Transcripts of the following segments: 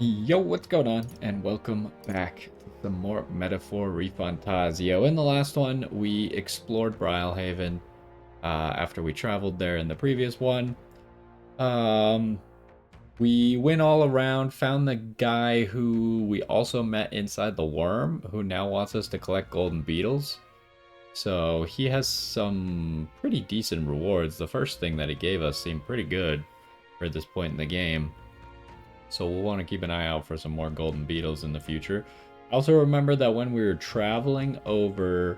Yo, what's going on? And welcome back to some more Metaphor ReFantazio. In the last one, we explored Brylehaven after we traveled there in the previous one. Um, we went all around, found the guy who we also met inside the worm, who now wants us to collect golden beetles. So he has some pretty decent rewards. The first thing that he gave us seemed pretty good for this point in the game. So we'll want to keep an eye out for some more golden beetles in the future. I also remember that when we were traveling over,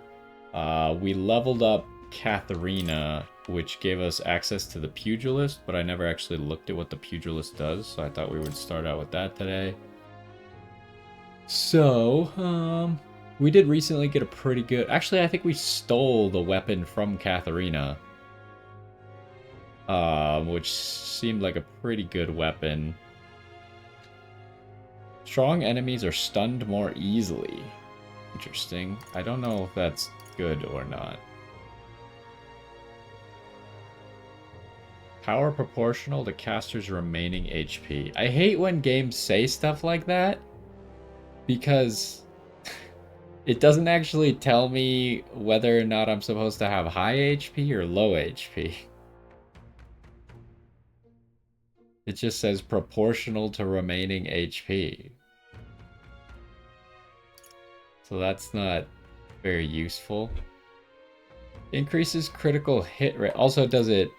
we leveled up Katharina, which gave us access to the pugilist, but I never actually looked at what the pugilist does, so I thought we would start out with that today. So, we did recently get a pretty good... Actually, I think we stole the weapon from Katharina, which seemed like a pretty good weapon. Strong enemies are stunned more easily. Interesting. I don't know if that's good or not. Power proportional to caster's remaining HP. I hate when games say stuff like that because it doesn't actually tell me whether or not I'm supposed to have high HP or low HP. It just says proportional to remaining HP. So that's not very useful. Increases critical hit rate. Also, does it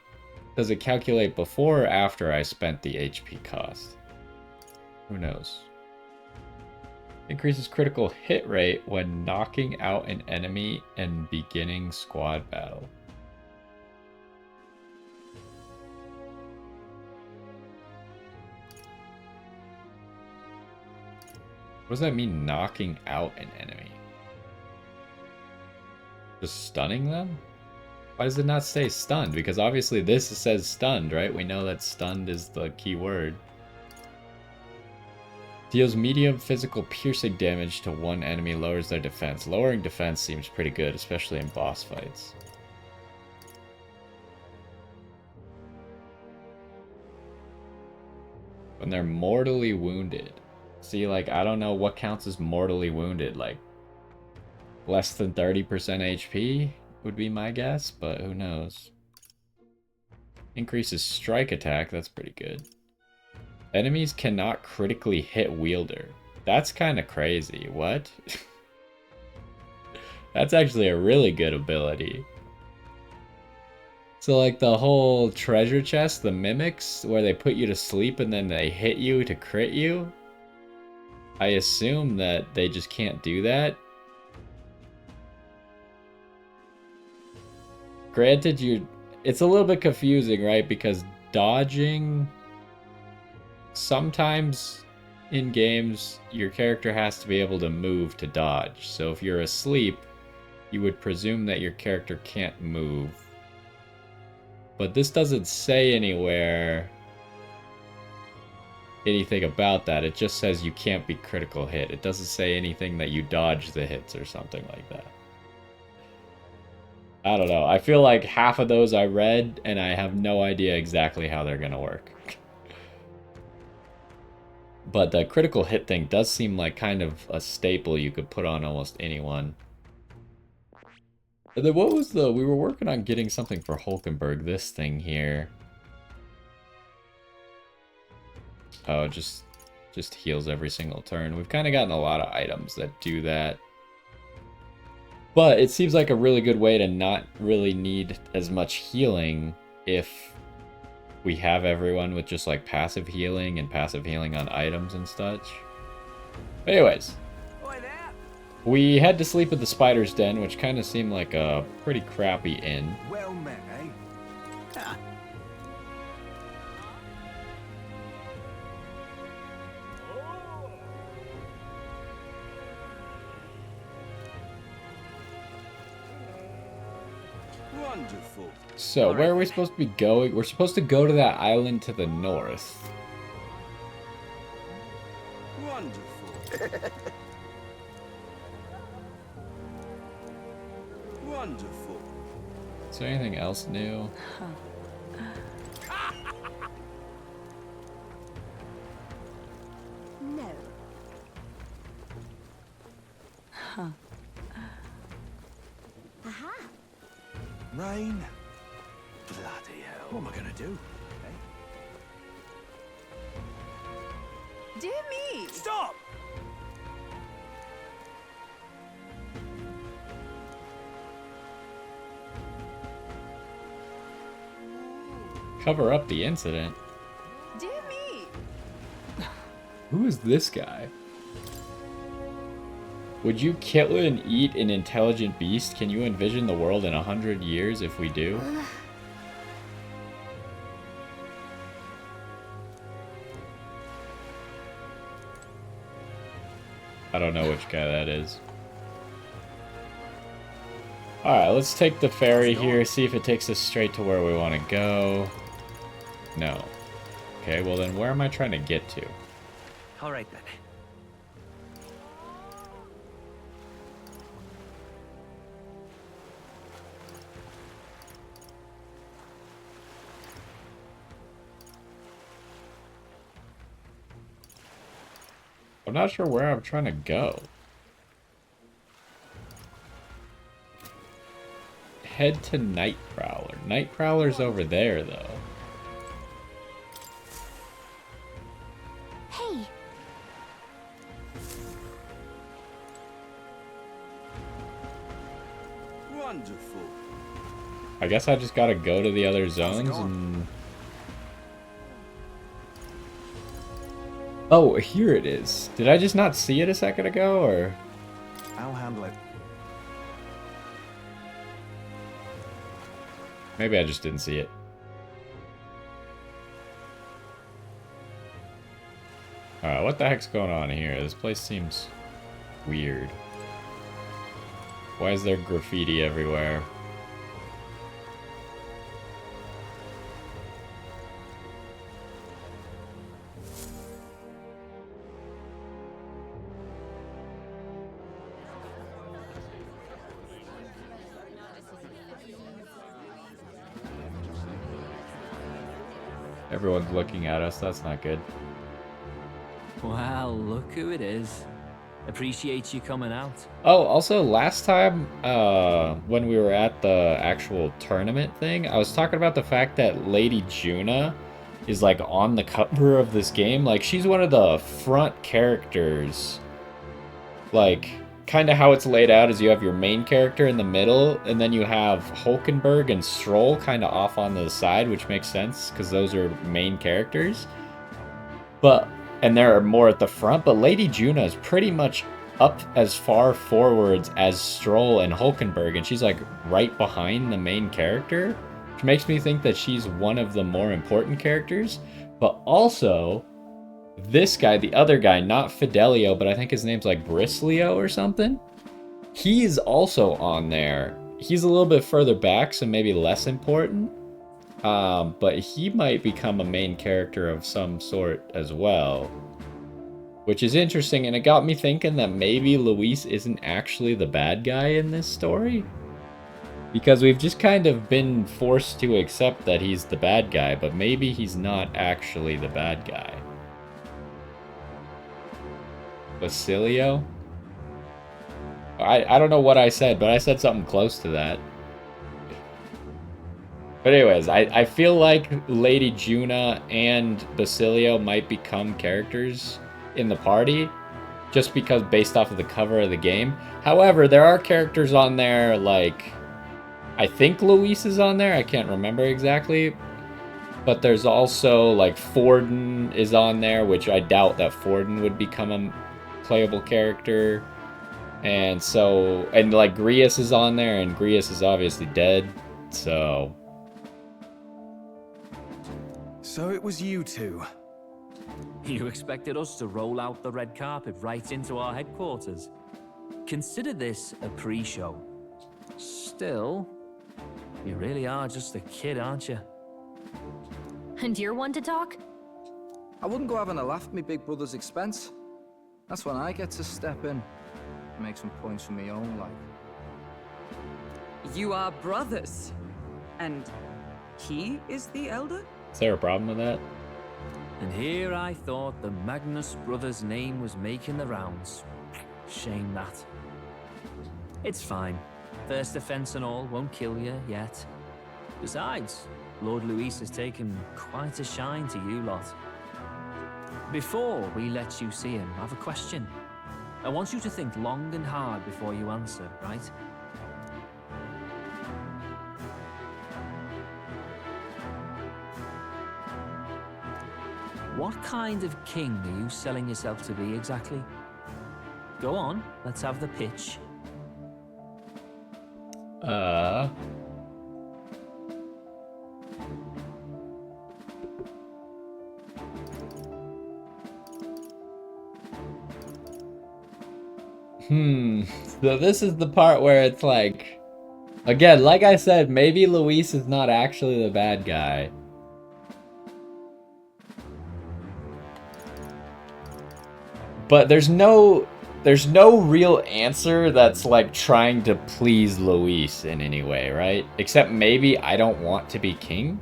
calculate before or after I spent the HP cost? Who knows? Increases critical hit rate when knocking out an enemy and beginning squad battle. What does that mean, knocking out an enemy? Just stunning them? Why does it not say stunned? Because obviously this says stunned, right? We know that stunned is the key word. Deals medium physical piercing damage to one enemy, lowers their defense. Lowering defense seems pretty good, especially in boss fights. When they're mortally wounded. See, like, I don't know what counts as mortally wounded. Like, less than 30% HP would be my guess, but who knows. Increases strike attack, that's pretty good. Enemies cannot critically hit wielder. That's kind of crazy. What? That's actually a really good ability. So like the whole treasure chest, the mimics, where they put you to sleep and then they hit you to crit you, I assume that they just can't do that. Granted, it's a little bit confusing, right? Because dodging, sometimes in games, your character has to be able to move to dodge. So if you're asleep, you would presume that your character can't move. But this doesn't say anywhere anything about that. It just says you can't be critical hit. It doesn't say anything that you dodge the hits or something like that. I don't know. I feel like half of those I read, and I have no idea exactly how they're gonna work. But the critical hit thing does seem like kind of a staple you could put on almost anyone. And then what was we were working on getting something for Hulkenberg, this thing here. Oh, just heals every single turn. We've kind of gotten a lot of items that do that. But it seems like a really good way to not really need as much healing if we have everyone with just like passive healing and passive healing on items and such. But anyways, we had to sleep at the spider's den, which kind of seemed like a pretty crappy inn. Well met, eh? Ha. Wonderful. So, where are we supposed to be going? We're supposed to go to that island to the north. Wonderful. Wonderful. Is there anything else new? Aha! Rain. Bloody hell. What am I gonna do? Dear me! Stop! Cover up the incident. Dear me! Who is this guy? Would you kill and eat an intelligent beast? Can you envision the world in 100 years if we do? I don't know which guy that is. Alright, let's take the ferry here, see if it takes us straight to where we want to go. No. Okay, well then where am I trying to get to? All right then. I'm not sure where I'm trying to go. Head to Nightcrawler. Nightcrawler's over there, though. Hey! Wonderful. I guess I just gotta go to the other zones and... Oh, here it is. Did I just not see it a second ago, or...? I'll handle it. Maybe I just didn't see it. Alright, what the heck's going on here? This place seems weird. Why is there graffiti everywhere? Everyone's looking at us, that's not good. Well, look who it is. Appreciate you coming out. Oh, also last time, when we were at the actual tournament thing, I was talking about the fact that Lady Juna is like on the cover of this game. Like, she's one of the front characters. Like, kind of how it's laid out is you have your main character in the middle, and then you have Hulkenberg and Stroll kind of off on the side, which makes sense because those are main characters. And there are more at the front, but Lady Juna is pretty much up as far forwards as Stroll and Hulkenberg, and she's like right behind the main character, which makes me think that she's one of the more important characters. But also, this guy, the other guy, not Fidelio, but I think his name's like Brislio or something, he's also on there. He's a little bit further back, so maybe less important. But he might become a main character of some sort as well, which is interesting, and it got me thinking that maybe Luis isn't actually the bad guy in this story, because we've just kind of been forced to accept that he's the bad guy, but maybe he's not actually the bad guy. Basilio? I don't know what I said, but I said something close to that. But anyways, I feel like Lady Juna and Basilio might become characters in the party, just because based off of the cover of the game. However, there are characters on there, like, I think Luis is on there, I can't remember exactly. But there's also, like, Forden is on there, which I doubt that Forden would become a playable character. And so, and like Grius is on there, and Grius is obviously dead, so... So it was you two. You expected us to roll out the red carpet right into our headquarters? Consider this a pre-show. Still, you really are just a kid, aren't you? And you're one to talk? I wouldn't go having a laugh at me big brother's expense. That's when I get to step in and make some points for my own life. You are brothers. And he is the elder? Is there a problem with that? And here I thought the Magnus brothers' name was making the rounds. Shame that. It's fine. First offense and all won't kill you yet. Besides, Lord Luis has taken quite a shine to you lot. Before we let you see him, I have a question. I want you to think long and hard before you answer, right? What kind of king are you selling yourself to be exactly? Go on, let's have the pitch. So this is the part where it's like, again, like I said, maybe Luis is not actually the bad guy. But there's no real answer that's like trying to please Luis in any way, right? Except maybe I don't want to be king.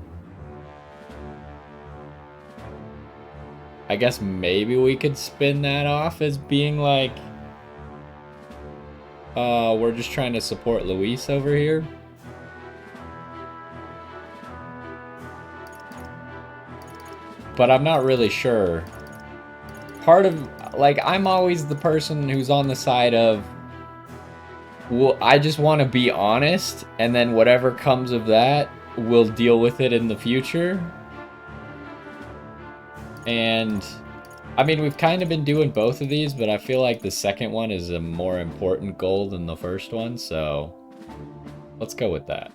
I guess maybe we could spin that off as being like, we're just trying to support Luis over here. But I'm not really sure. Part of, like, I'm always the person who's on the side of, well, I just want to be honest, and then whatever comes of that, we'll deal with it in the future. And I mean, we've kind of been doing both of these, but I feel like the second one is a more important goal than the first one, so let's go with that.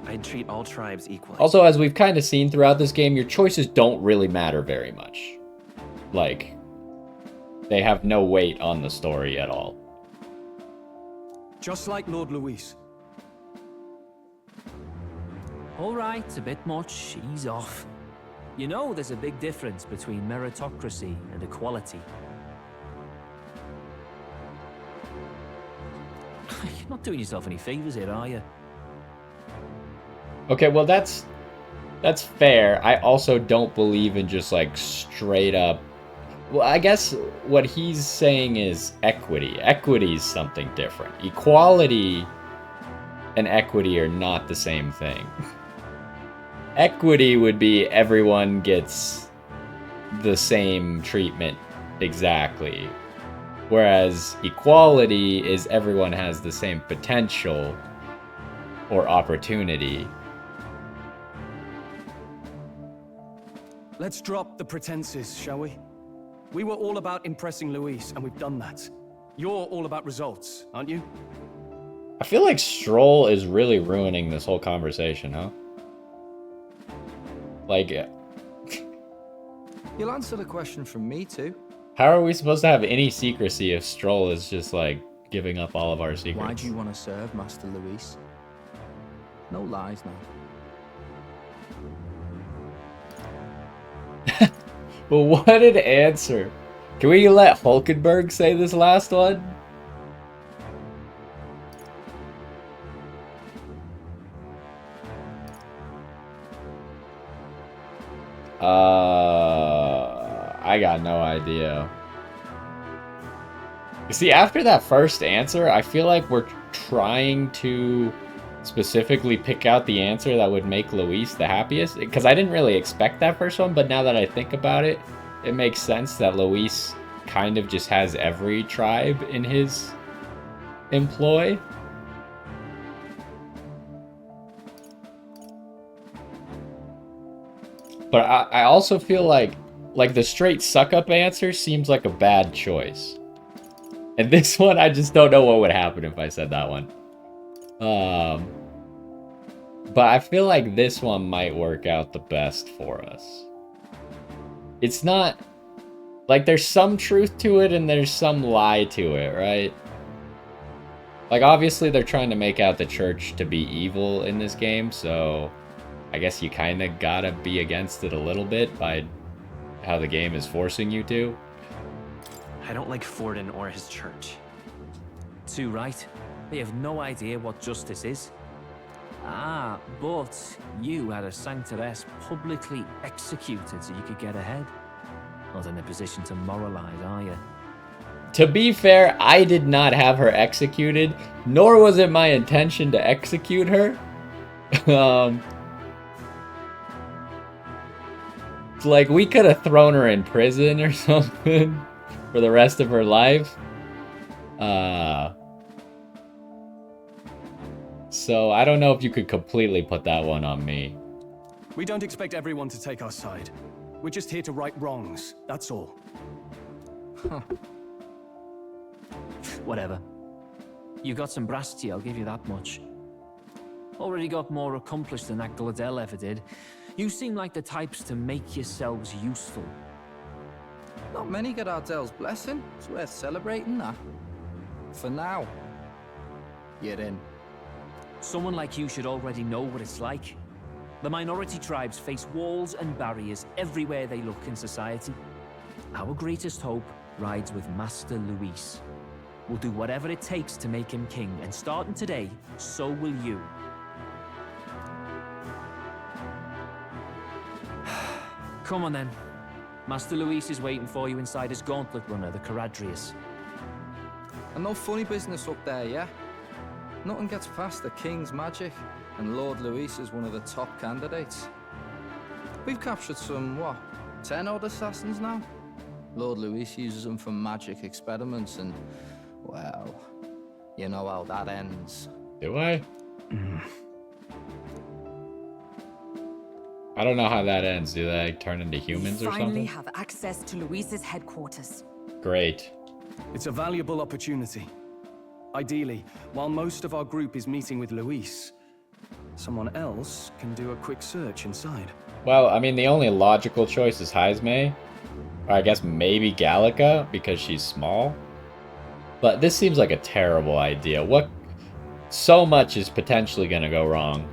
I'd treat all tribes equally. Also, as we've kind of seen throughout this game, your choices don't really matter very much. Like, they have no weight on the story at all. Just like Lord Luis. All right, a bit much, ease off. You know there's a big difference between meritocracy and equality. You're not doing yourself any favors here, are you? Okay, well that's fair. I also don't believe in just like straight up. Well, I guess what he's saying is equity. Equity is something different. Equality and equity are not the same thing. Equity would be everyone gets the same treatment exactly. Whereas equality is everyone has the same potential or opportunity. Let's drop the pretenses, shall we? We were all about impressing Luis, and we've done that. You're all about results, aren't you? I feel like Stroll is really ruining this whole conversation, huh? Like, You'll answer the question from me too. how are we supposed to have any secrecy if Stroll is just like giving up all of our secrets? Why do you want to serve Master Luis? No lies now. Well, what an answer. Can we let Hulkenberg say this last one? I got no idea. You see, after that first answer, I feel like we're trying to specifically pick out the answer that would make Luis the happiest. Because I didn't really expect that first one, but now that I think about it, it makes sense that Luis kind of just has every tribe in his employ. But I also feel like the straight suck-up answer seems like a bad choice. And this one, I just don't know what would happen if I said that one. But I feel like this one might work out the best for us. It's not... Like, there's some truth to it and there's some lie to it, right? Like, obviously they're trying to make out the church to be evil in this game, so... I guess you kind of gotta be against it a little bit by how the game is forcing you to. I don't like Forden or his church. Too right. They have no idea what justice is. Ah, but you had a sanctoress publicly executed so you could get ahead. Not in a position to moralize, are you? To be fair, I did not have her executed, nor was it my intention to execute her. Like, we could have thrown her in prison or something for the rest of her life. So I don't know if you could completely put that one on me. We don't expect everyone to take our side. We're just here to right wrongs, that's all. Whatever. You got some brass to you, I'll give you that much. Already got more accomplished than that Gladell ever did. You seem like the types to make yourselves useful. Not many get Ardell's blessing. It's worth celebrating, that. For now, you're in. Someone like you should already know what it's like. The minority tribes face walls and barriers everywhere they look in society. Our greatest hope rides with Master Luis. We'll do whatever it takes to make him king, and starting today, so will you. Come on then. Master Luis is waiting for you inside his gauntlet runner, the Caradrius. And no funny business up there, yeah? Nothing gets past the King's magic, and Lord Luis is one of the top candidates. We've captured some, 10 odd assassins now? Lord Luis uses them for magic experiments, and, well, you know how that ends. Do I? I don't know how that ends. Do they turn into humans or Finally something? have access to Luis's headquarters. Great. It's a valuable opportunity. Ideally, while most of our group is meeting with Luis, someone else can do a quick search inside. Well, I mean, the only logical choice is Heisme. Or I guess maybe Gallica, because she's small. But this seems like a terrible idea. So much is potentially gonna go wrong.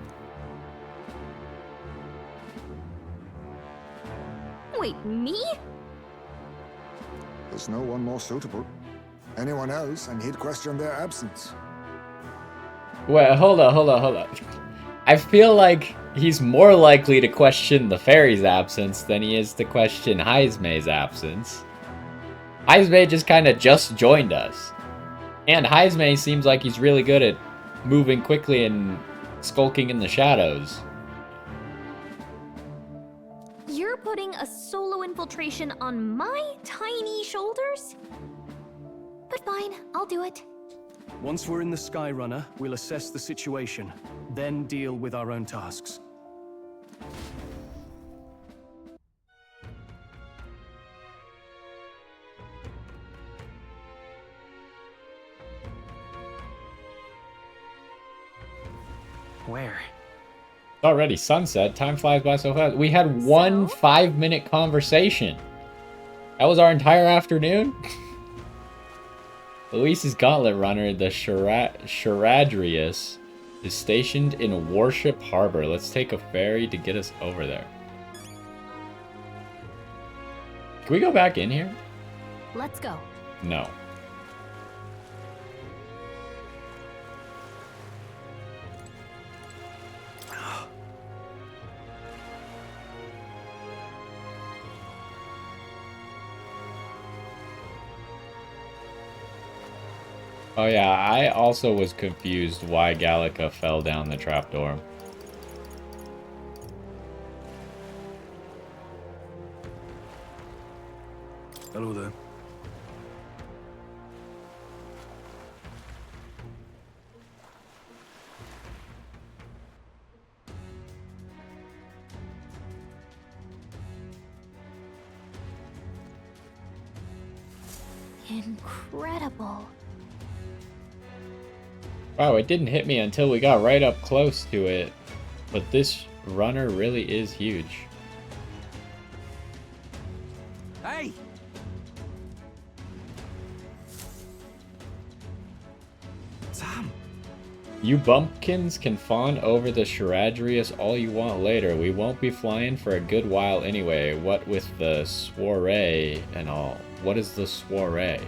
Wait, me? There's no one more suitable. Anyone else, and he'd question their absence. Wait, hold on. I feel like he's more likely to question the fairy's absence than he is to question Heisme's absence. Heisme just kind of just joined us. And Heisme seems like he's really good at moving quickly and skulking in the shadows. You're putting a solo infiltration on my tiny shoulders? But fine, I'll do it. Once we're in the Skyrunner, we'll assess the situation, then deal with our own tasks. Where? Already sunset. Time flies by so fast. We had one 5-minute conversation. That was our entire afternoon. Luis's gauntlet runner, the Charadrius, is stationed in Warship Harbor. Let's take a ferry to get us over there. Can we go back in here? Let's go. No. Oh yeah, I also was confused why Gallica fell down the trapdoor. Hello there. Incredible. Wow, it didn't hit me until we got right up close to it. But this runner really is huge. Hey! Sam! You bumpkins can fawn over the Charadrius all you want later. We won't be flying for a good while anyway. What with the soiree and all. What is the soiree?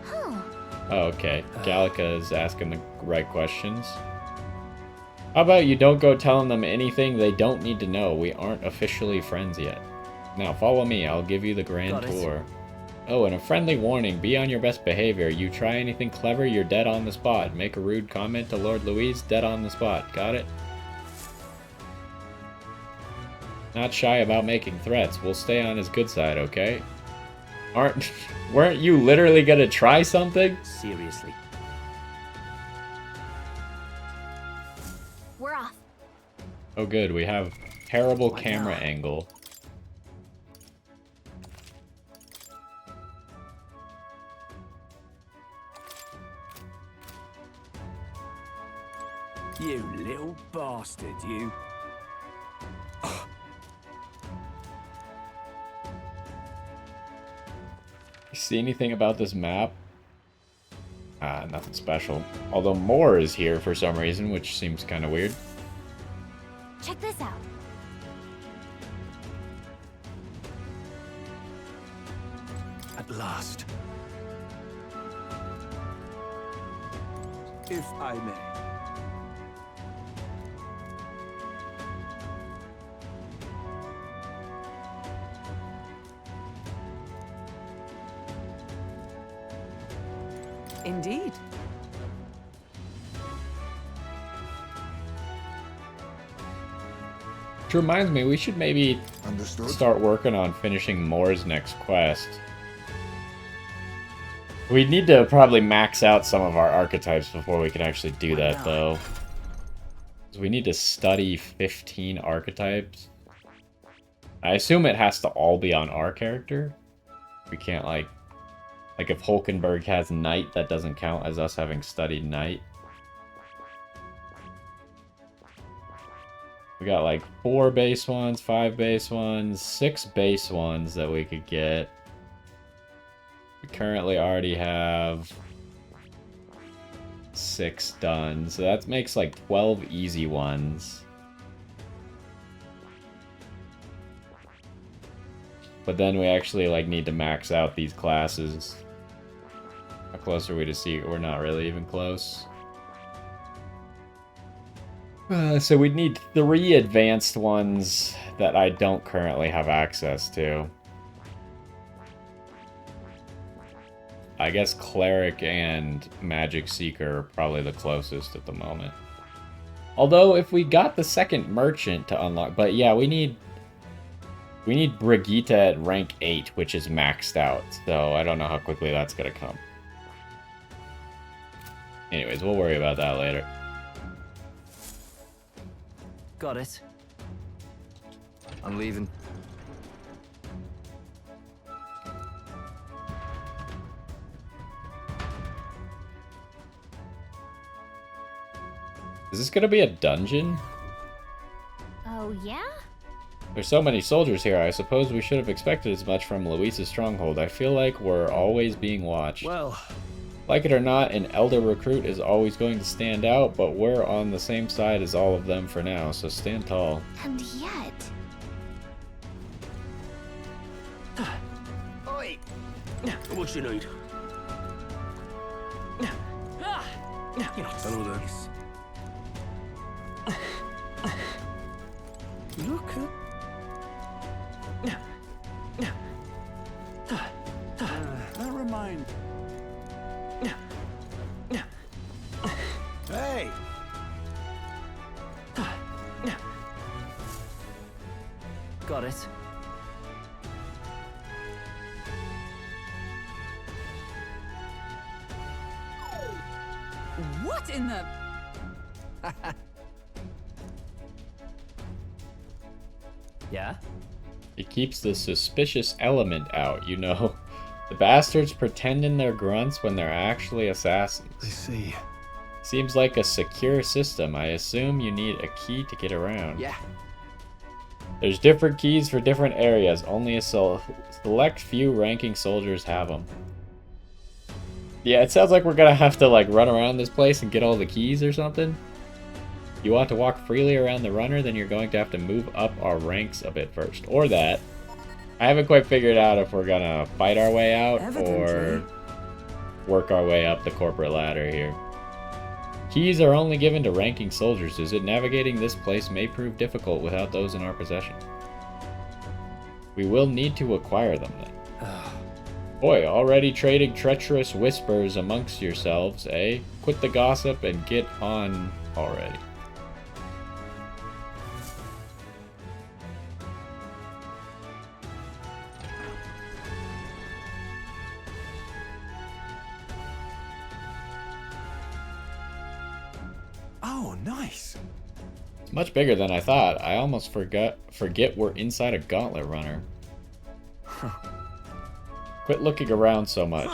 Huh. Oh, okay. Gallica is asking the right questions. How about you don't go telling them anything they don't need to know? We aren't officially friends yet. Now, follow me. I'll give you the grand Got it. tour. Oh, and a friendly warning. Be on your best behavior. You try anything clever, you're dead on the spot. Make a rude comment to Lord Louis, dead on the spot. Got it? Not shy about making threats. We'll stay on his good side, okay? Weren't you literally gonna try something? Seriously. We're off. Oh good, we have terrible camera angle. You little bastard, you. You see anything about this map? Nothing special. Although more is here for some reason, which seems kind of weird. Check this out. At last. If I may. Indeed. Which reminds me, we should maybe Understood? start working on finishing Moore's next quest. We need to probably max out some of our archetypes before we can actually do that, though. 'Cause we need to study 15 archetypes. I assume it has to all be on our character. We can't, like if Hulkenberg has Knight, that doesn't count as us having studied Knight. We got like 4 base ones, 5 base ones, 6 base ones that we could get. We currently already have 6 done, so that makes like 12 easy ones. But then we actually like need to max out these classes. How close are we to see? We're not really even close. So we'd need 3 advanced ones that I don't currently have access to. I guess Cleric and Magic Seeker are probably the closest at the moment. Although if we got the second Merchant to unlock, but yeah, we need Brigitte at rank 8, which is maxed out. So I don't know how quickly that's gonna come. Anyways, we'll worry about that later. Got it. I'm leaving. Is this gonna be a dungeon? Oh, yeah? There's so many soldiers here, I suppose we should have expected as much from Luis's stronghold. I feel like we're always being watched. Well, Like it or not, an elder recruit is always going to stand out, but we're on the same side as all of them for now, so stand tall. And yet... Oi! What you need? You're not hello there. serious. Look at... that reminds... Hey! Got it. What in the... Yeah? It keeps the suspicious element out, you know. The bastards pretending they're grunts when they're actually assassins. I see. Seems like a secure system. I assume you need a key to get around. Yeah. There's different keys for different areas. Only a select few ranking soldiers have them. Yeah, it sounds like we're gonna have to like run around this place and get all the keys or something. You want to walk freely around the runner, then you're going to have to move up our ranks a bit first. Or that. I haven't quite figured out if we're gonna fight our way out or work our way up the corporate ladder here. Keys are only given to ranking soldiers. Is it navigating this place may prove difficult without those in our possession? We will need to acquire them then. Boy, already trading treacherous whispers amongst yourselves, eh? Quit the gossip and get on already. Oh, nice. It's much bigger than I thought. I almost forget we're inside a gauntlet runner. Quit looking around so much.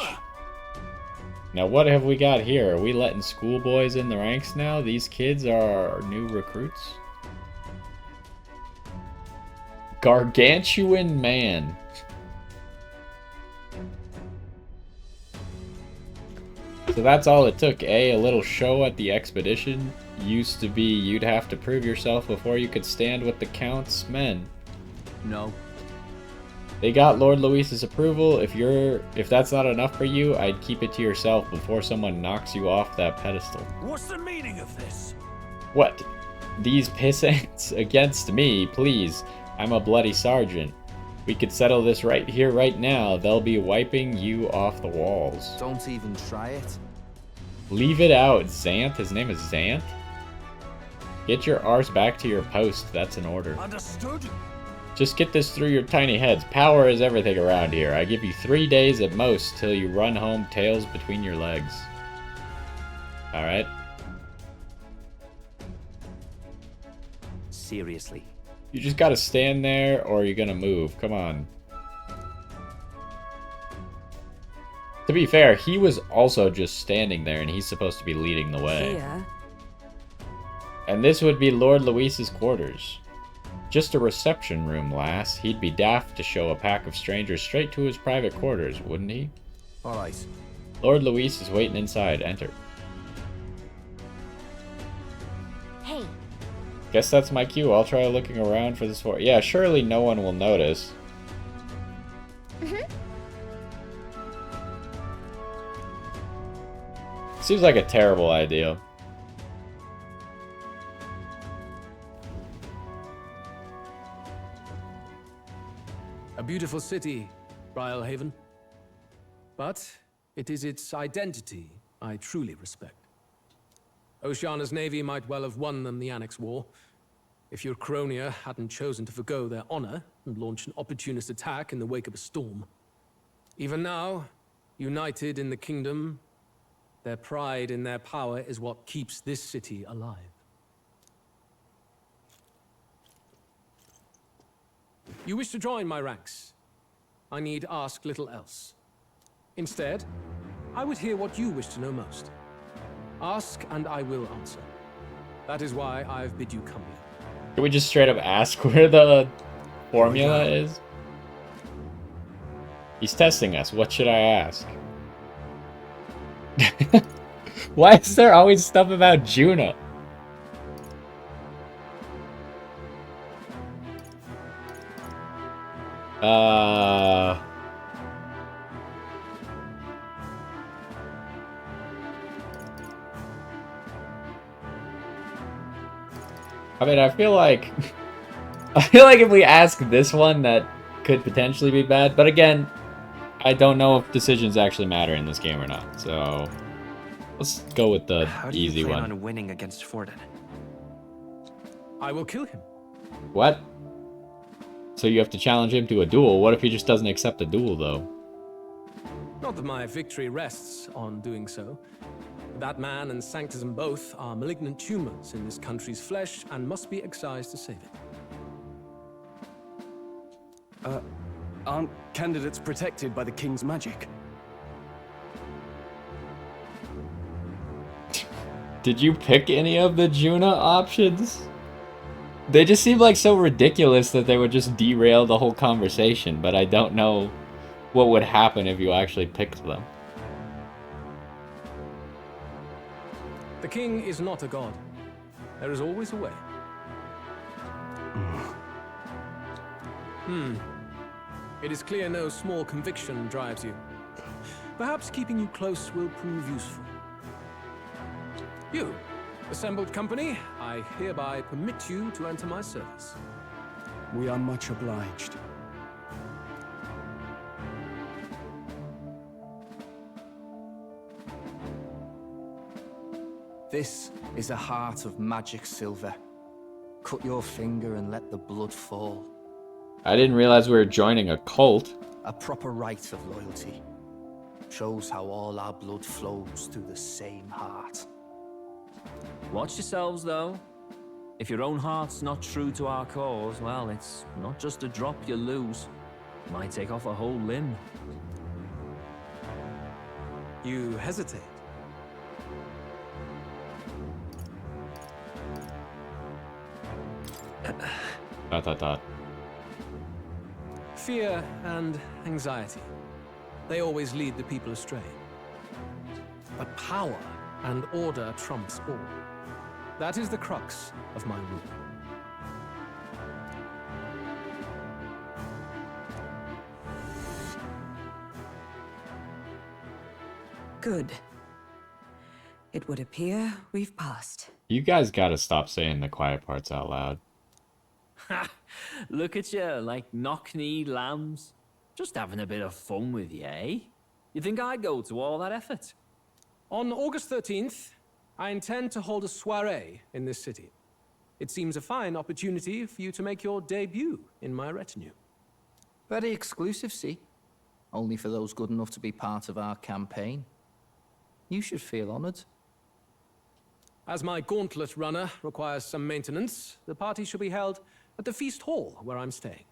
Now what have we got here? Are we letting schoolboys in the ranks now? These kids are our new recruits? Gargantuan man. So that's all it took, eh? A little show at the expedition? Used to be you'd have to prove yourself before you could stand with the Count's men. No. They got Lord Luis's approval. If that's not enough for you, I'd keep it to yourself before someone knocks you off that pedestal. What's the meaning of this? What? These pissants against me, please. I'm a bloody sergeant. We could settle this right here, right now. They'll be wiping you off the walls. Don't even try it. Leave it out, Zant. His name is Zant? Get your arse back to your post. That's an order. Understood? Just get this through your tiny heads. Power is everything around here. I give you 3 days at most till you run home tails between your legs. Alright? Seriously. You just gotta stand there or you're gonna move. Come on. To be fair, he was also just standing there and he's supposed to be leading the way. Here. And this would be Lord Luis's quarters. Just a reception room, lass. He'd be daft to show a pack of strangers straight to his private quarters, wouldn't he? Alright. Lord Luis is waiting inside. Enter. Hey, Guess that's my cue. I'll try looking around for this for. Yeah, surely no one will notice. Seems like a terrible idea. A beautiful city, Brialhaven. But it is its identity I truly respect. Oceana's navy might well have won them the Annex War, if your Cronia hadn't chosen to forgo their honor and launch an opportunist attack in the wake of a storm. Even now, united in the kingdom, their pride in their power is what keeps this city alive. You wish to join my ranks. I need ask little else. Instead, I would hear what you wish to know most. Ask, and I will answer. That is why I've bid you come here. Can we just straight up ask where the formula is? He's testing us. What should I ask? Why is there always stuff about Juno? I mean, I feel like if we ask this one, that could potentially be bad. But again, I don't know if decisions actually matter in this game or not. So let's go with the How do easy you plan one. on winning against Forden? I will kill him. What? So you have to challenge him to a duel. What if he just doesn't accept the duel, though? Not that my victory rests on doing so. That man and Sanctism both are malignant tumors in this country's flesh and must be excised to save it. Aren't candidates protected by the king's magic? Did you pick any of the Juna options? They just seem like so ridiculous that they would just derail the whole conversation, but I don't know what would happen if you actually picked them. The king is not a god. There is always a way. It is clear no small conviction drives you. Perhaps keeping you close will prove useful. You, assembled company, I hereby permit you to enter my service. We are much obliged. This is a heart of magic silver. Cut your finger and let the blood fall. I didn't realize we were joining a cult. A proper rite of loyalty. Shows how all our blood flows through the same heart. Watch yourselves, though. If your own heart's not true to our cause, well, it's not just a drop you lose. It might take off a whole limb. You hesitate. Dot. Fear and anxiety. They always lead the people astray. But power and order trumps all. That is the crux of my rule. Good. It would appear we've passed. You guys gotta stop saying the quiet parts out loud. Ha! Look at you, like knock-kneed lambs. Just having a bit of fun with you, eh? You think I'd go to all that effort? On August 13th, I intend to hold a soiree in this city. It seems a fine opportunity for you to make your debut in my retinue. Very exclusive, see? Only for those good enough to be part of our campaign. You should feel honored. As my gauntlet runner requires some maintenance, the party shall be held at the feast hall where I'm staying.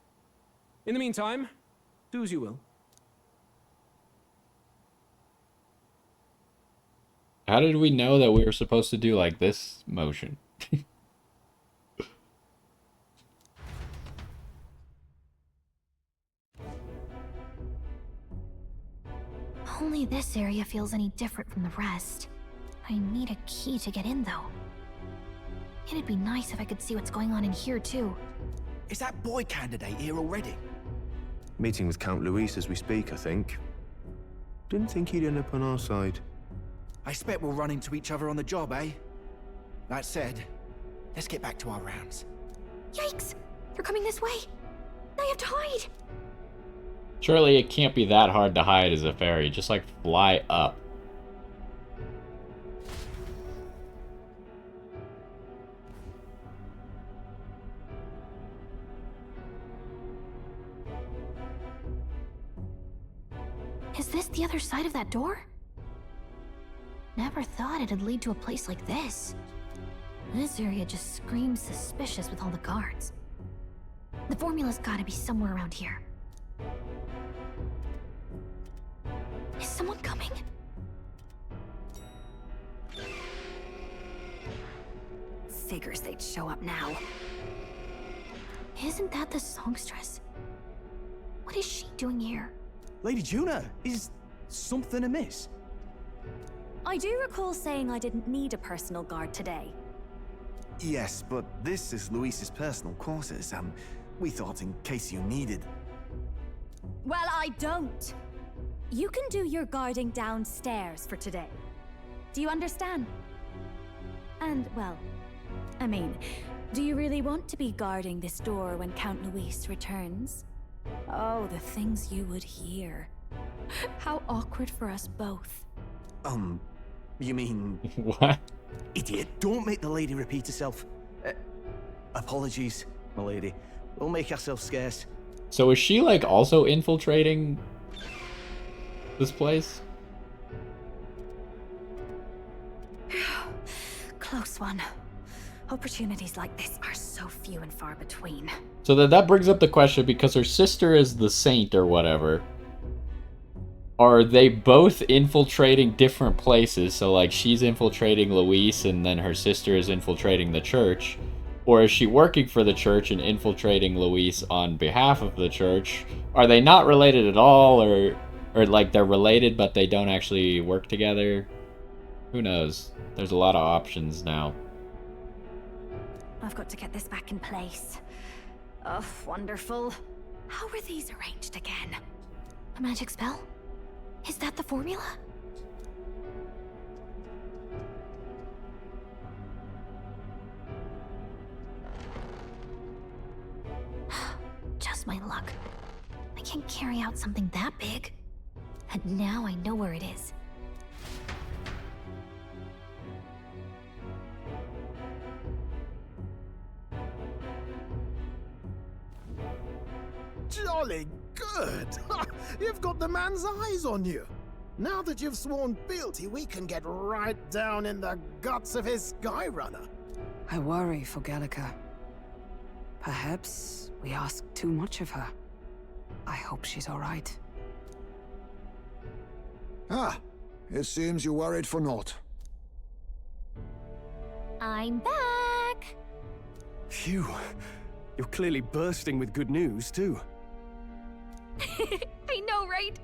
In the meantime, do as you will. How did we know that we were supposed to do like this motion? Only this area feels any different from the rest. I need a key to get in, though. It'd be nice if I could see what's going on in here, too. Is that boy candidate here already? Meeting with Count Luis as we speak, I think. Didn't think he'd end up on our side. I expect we'll run into each other on the job, eh? That said, let's get back to our rounds. Yikes! They're coming this way! I have to hide! Surely it can't be that hard to hide as a fairy. Just like fly up. Is this the other side of that door? Never thought it'd lead to a place like this. This area just screams suspicious with all the guards. The formula's gotta be somewhere around here. Is someone coming? Figures they'd show up now. Isn't that the songstress? What is she doing here? Lady Juna, is something amiss? I do recall saying I didn't need a personal guard today. Yes, but this is Luis's personal quarters, and we thought in case you needed. Well, I don't. You can do your guarding downstairs for today. Do you understand? And, well, I mean, do you really want to be guarding this door when Count Luis returns? Oh, the things you would hear. How awkward for us both. You mean... What? Idiot, don't make the lady repeat herself. Apologies, my lady. We'll make ourselves scarce. So is she like also infiltrating this place? Close one. Opportunities like this are so few and far between. So that brings up the question, because her sister is the saint or whatever. Are they both infiltrating different places? So like she's infiltrating Luis and then her sister is infiltrating the church. Or is she working for the church and infiltrating Luis on behalf of the church? Are they not related at all, or like they're related but they don't actually work together? Who knows? There's a lot of options now. I've got to get this back in place. Oh, wonderful. How were these arranged again? A magic spell? Is that the formula? Just my luck. I can't carry out something that big. And now I know where it is. I've got the man's eyes on you. Now that you've sworn fealty, we can get right down in the guts of his Skyrunner. I worry for Gallica. Perhaps we ask too much of her. I hope she's all right. Ah, it seems you worried for naught. I'm back! Phew. You're clearly bursting with good news, too. I know, right?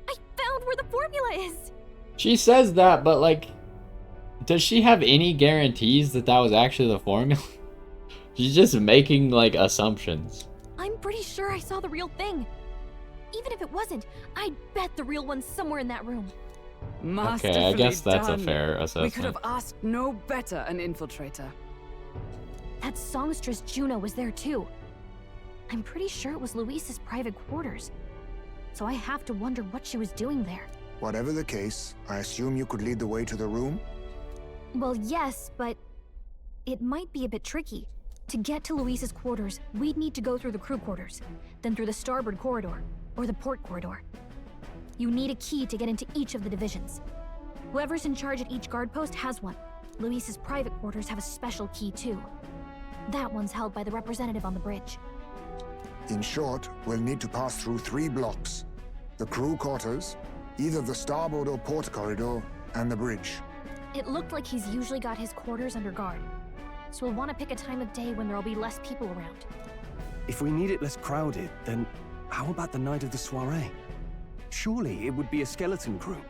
I found where the formula is! She says that, but like, does she have any guarantees that that was actually the formula? She's just making like assumptions. I'm pretty sure I saw the real thing. Even if it wasn't, I'd bet the real one's somewhere in that room. Masterfully Okay, I guess that's a done. fair assessment. We could have asked no better an infiltrator. That songstress Juno was there too. I'm pretty sure it was Luis's private quarters. So I have to wonder what she was doing there. Whatever the case, I assume you could lead the way to the room? Well, yes, but it might be a bit tricky. To get to Luis's quarters, we'd need to go through the crew quarters, then through the starboard corridor, or the port corridor. You need a key to get into each of the divisions. Whoever's in charge at each guard post has one. Luis's private quarters have a special key too. That one's held by the representative on the bridge. In short, we'll need to pass through 3 blocks. The crew quarters, either the starboard or port corridor, and the bridge. It looked like he's usually got his quarters under guard. So we'll want to pick a time of day when there'll be less people around. If we need it less crowded, then how about the night of the soiree? Surely it would be a skeleton crew.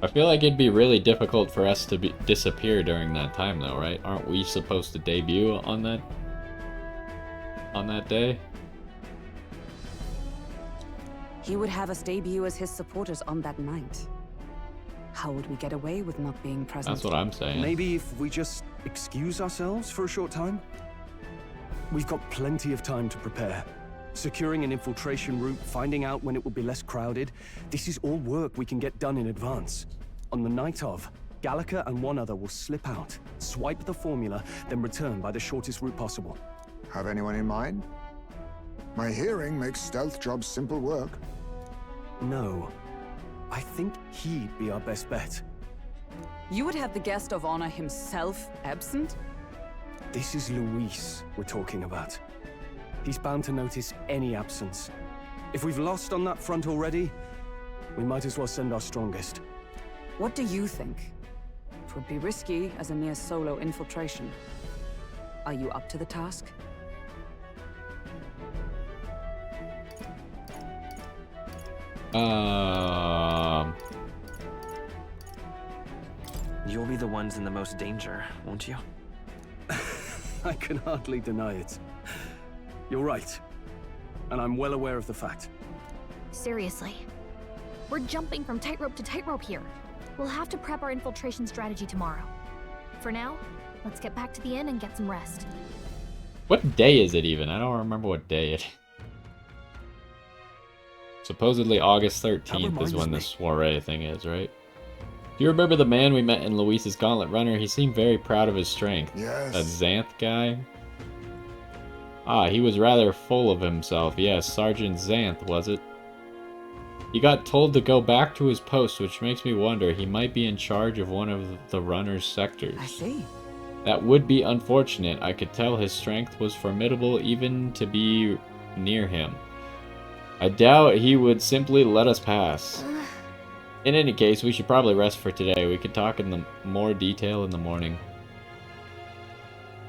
I feel like it'd be really difficult for us to disappear during that time though, right? Aren't we supposed to debut on that day? He would have us debut as his supporters on that night. How would we get away with not being present? That's what I'm saying. Maybe if we just excuse ourselves for a short time? We've got plenty of time to prepare. Securing an infiltration route, finding out when it will be less crowded. This is all work we can get done in advance. On the night of, Gallica and one other will slip out, swipe the formula, then return by the shortest route possible. Have anyone in mind? My hearing makes stealth jobs simple work. No. I think he'd be our best bet. You would have the guest of honor himself absent? This is Luis we're talking about. He's bound to notice any absence. If we've lost on that front already, we might as well send our strongest. What do you think? It would be risky as a near solo infiltration. Are you up to the task? You'll be the ones in the most danger, won't you? I can hardly deny it. You're right. And I'm well aware of the fact. Seriously. We're jumping from tightrope to tightrope here. We'll have to prep our infiltration strategy tomorrow. For now, let's get back to the inn and get some rest. What day is it even? I don't remember what day it is. Supposedly August 13th is when the soiree thing is, right? Do you remember the man we met in Luis's Gauntlet Runner? He seemed very proud of his strength. Yes. That Xanth guy? Ah, he was rather full of himself. Yes, Sergeant Xanth, was it? He got told to go back to his post, which makes me wonder he might be in charge of one of the runner's sectors. I see. That would be unfortunate. I could tell his strength was formidable even to be near him. I doubt he would simply let us pass. In any case, we should probably rest for today. We could talk in the more detail in the morning.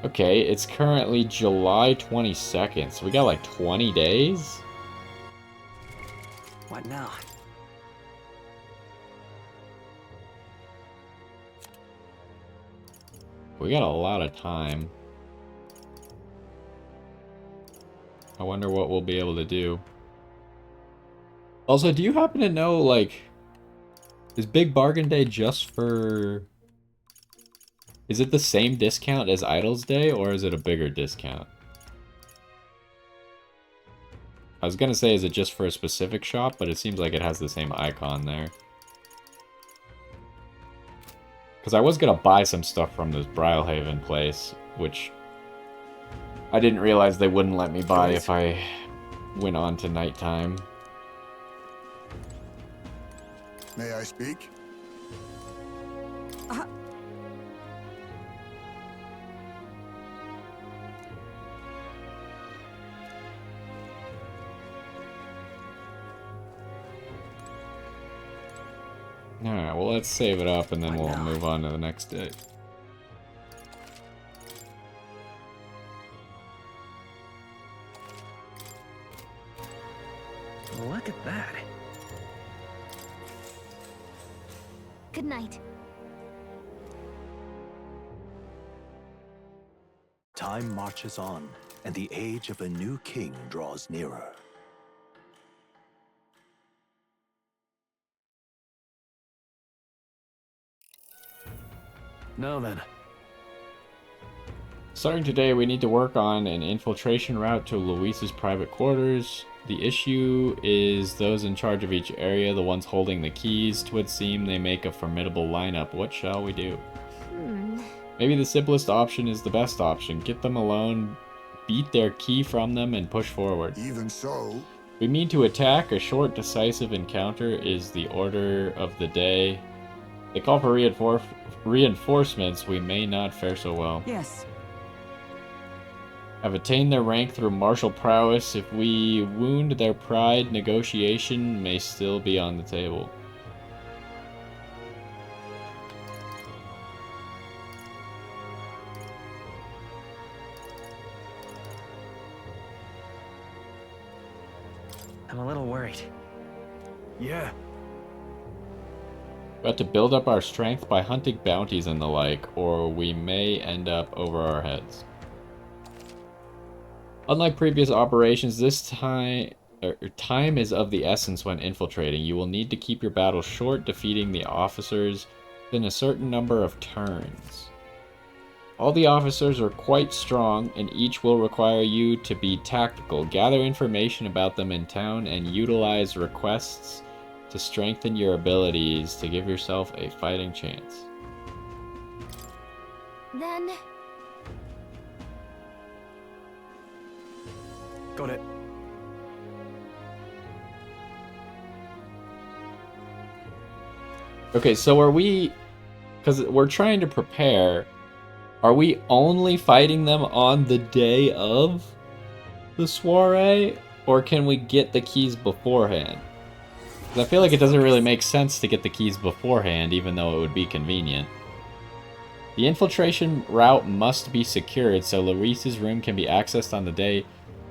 Okay, it's currently July 22nd, so we got like 20 days? What now? We got a lot of time. I wonder what we'll be able to do. Also, do you happen to know, like, is Big Bargain Day just for... Is it the same discount as Idol's Day, or is it a bigger discount? I was gonna say, is it just for a specific shop, but it seems like it has the same icon there. Because I was gonna buy some stuff from this Brylehaven place, which I didn't realize they wouldn't let me buy if I went on to nighttime. May I speak? Alright, well let's save it up and then we'll move on to the next day. Look at that. Good night. Time marches on, and the age of a new king draws nearer. Now then. Starting today, we need to work on an infiltration route to Luis's private quarters. The issue is those in charge of each area, the ones holding the keys. Twould seem they make a formidable lineup. What shall we do? Maybe the simplest option is the best option. Get them alone, beat their key from them, and push forward. Even so, We mean to attack. A short, decisive encounter is the order of the day. They call for reinforcements. We may not fare so well. Yes. Have attained their rank through martial prowess. If we wound their pride, negotiation may still be on the table. I'm a little worried. Yeah. We have to build up our strength by hunting bounties and the like, or we may end up over our heads. Unlike previous operations, this time is of the essence when infiltrating. You will need to keep your battles short, defeating the officers within a certain number of turns. All the officers are quite strong, and each will require you to be tactical. Gather information about them in town and utilize requests to strengthen your abilities to give yourself a fighting chance. Then... Got it. Okay, so are we... Because we're trying to prepare... Are we only fighting them on the day of the soiree? Or can we get the keys beforehand? Because I feel like it doesn't really make sense to get the keys beforehand, even though it would be convenient. The infiltration route must be secured so Luis's room can be accessed on the day.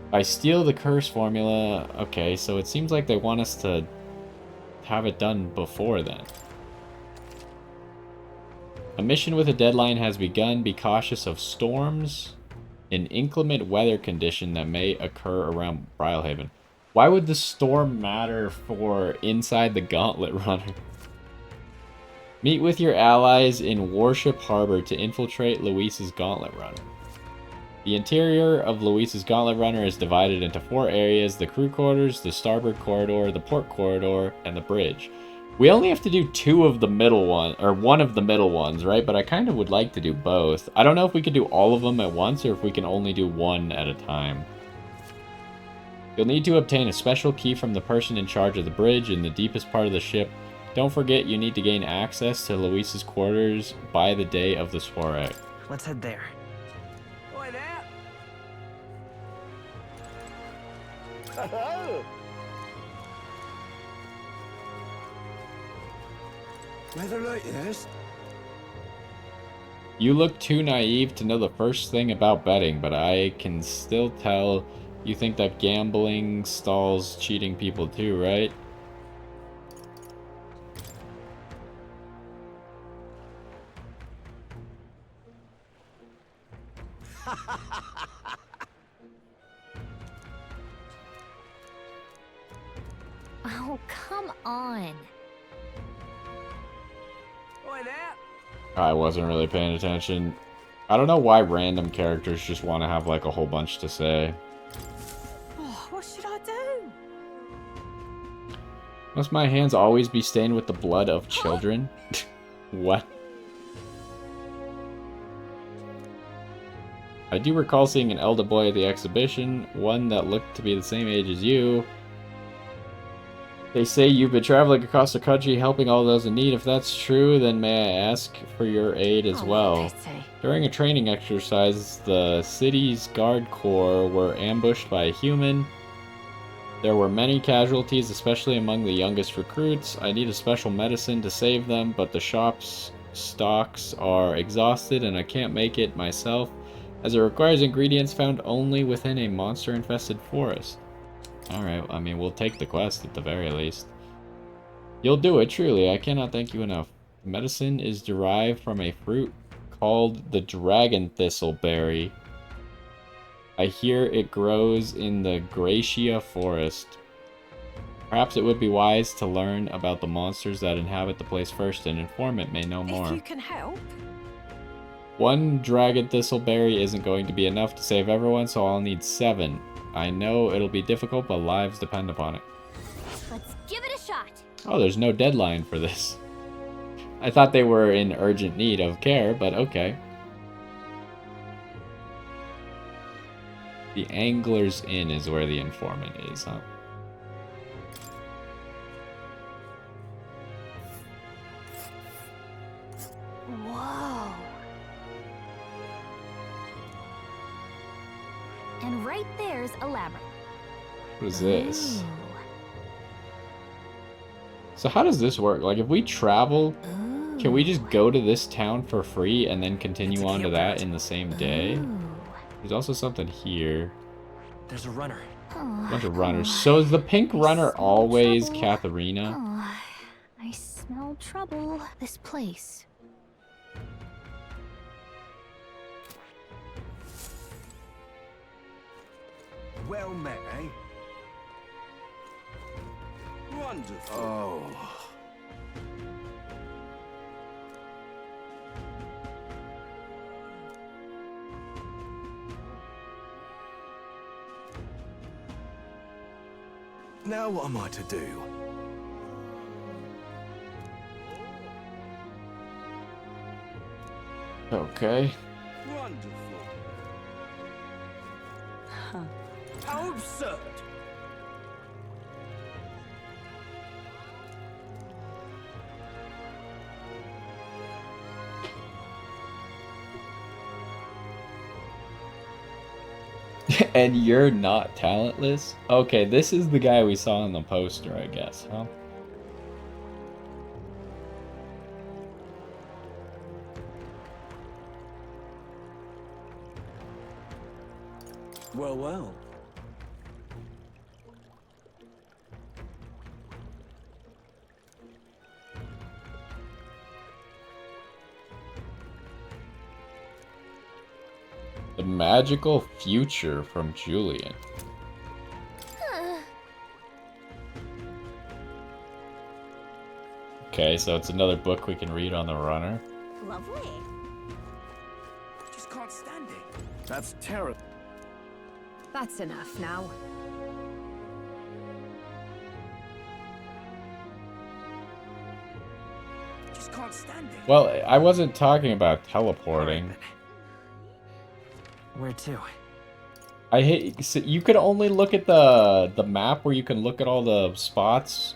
If I steal the curse formula... Okay, so it seems like they want us to have it done before then. A mission with a deadline has begun. Be cautious of storms, an inclement weather condition that may occur around Brilehaven. Why would the storm matter for inside the Gauntlet Runner? Meet with your allies in Warship Harbor to infiltrate Luis's Gauntlet Runner. The interior of Luis's Gauntlet Runner is divided into 4 areas: the crew quarters, the starboard corridor, the port corridor, and the bridge. We only have to do 2 of the middle one, or 1 of the middle ones, right? But I kind of would like to do both. I don't know if we could do all of them at once or if we can only do 1 at a time. You'll need to obtain a special key from the person in charge of the bridge in the deepest part of the ship. Don't forget you need to gain access to Luis's quarters by the day of the soiree. Let's head there. Oi there! Weather like this? You look too naive to know the first thing about betting, but I can still tell you think that gambling stalls cheating people too, right? Oh, come on. Oi there! I wasn't really paying attention. I don't know why random characters just want to have like a whole bunch to say. Oh, what should I do? Must my hands always be stained with the blood of children? What? I do recall seeing an elder boy at the exhibition, one that looked to be the same age as you. They say you've been traveling across the country helping all those in need. If that's true, then may I ask for your aid as well? During a training exercise, the city's guard corps were ambushed by a human. There were many casualties, especially among the youngest recruits. I need a special medicine to save them, but the shop's stocks are exhausted and I can't make it myself, as it requires ingredients found only within a monster-infested forest. Alright, I mean, we'll take the quest at the very least. You'll do it, truly. I cannot thank you enough. Medicine is derived from a fruit called the dragon thistleberry. I hear it grows in the Gracia forest. Perhaps it would be wise to learn about the monsters that inhabit the place first. An informant may know more. If you can help. One dragon thistleberry isn't going to be enough to save everyone, so I'll need 7. I know it'll be difficult, but lives depend upon it. Let's give it a shot. Oh, there's no deadline for this. I thought they were in urgent need of care, but okay. The Angler's Inn is where the informant is, huh? Whoa. And right there's a labyrinth. What is this? So how does this work? Like, if we travel, can we just go to this town for free and then continue on to that in the same day? There's also something here. There's a runner. A bunch of runners. So is the pink runner always Katharina? Oh, I smell trouble. This place. Well met, eh? Wonderful. Oh. Now what am I to do? Okay. Wonderful. How absurd! And you're not talentless? Okay, this is the guy we saw in the poster, I guess, huh? Well, well. The Magical Future from Julian. Okay, so it's another book we can read on the runner. Lovely. Just can't stand it. That's terrible. That's enough now. Just can't stand it. Well, I wasn't talking about teleporting. Where to? I hate. So you could only look at the map where you can look at all the spots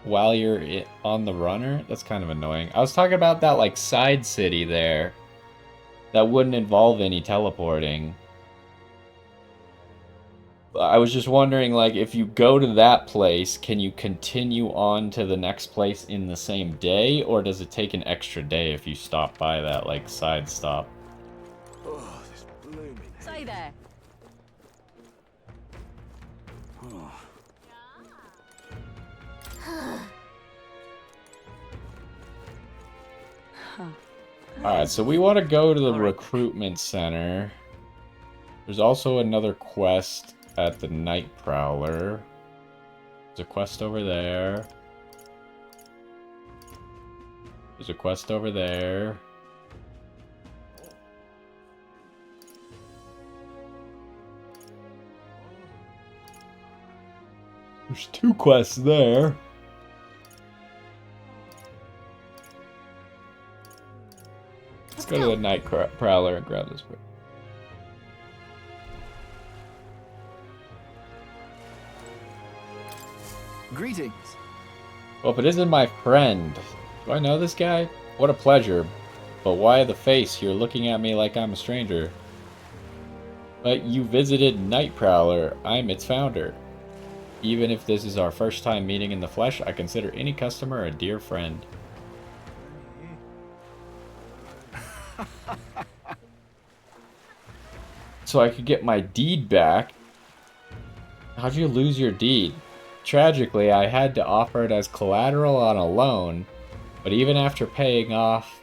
while you're on the runner. That's kind of annoying. I was talking about that like side city there that wouldn't involve any teleporting. I was just wondering, like, if you go to that place, can you continue on to the next place in the same day, or does it take an extra day if you stop by that like side stop? Oh, this blooming. Stay there. Alright, so we want to go to the recruitment center. There's also another quest at the Night Prowler. There's a quest over there. There's a quest over there. There's 2 quests there. Let's go to the Night Prowler and grab this book. Greetings. Well, if it isn't my friend. Do I know this guy? What a pleasure. But why the face? You're looking at me like I'm a stranger. But you visited Night Prowler. I'm its founder. Even if this is our first time meeting in the flesh, I consider any customer a dear friend. So I could get my deed back. How'd you lose your deed? Tragically, I had to offer it as collateral on a loan, but even after paying off,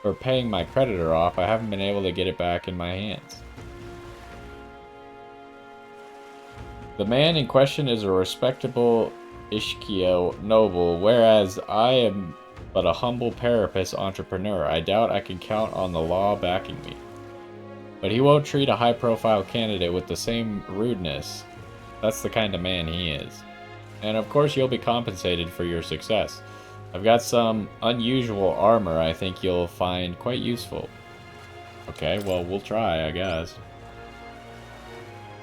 or paying my creditor off, I haven't been able to get it back in my hands. The man in question is a respectable Ishkio noble, whereas I am but a humble Parapus entrepreneur. I doubt I can count on the law backing me. But he won't treat a high-profile candidate with the same rudeness. That's the kind of man he is. And of course you'll be compensated for your success. I've got some unusual armor I think you'll find quite useful. Okay, well, we'll try, I guess.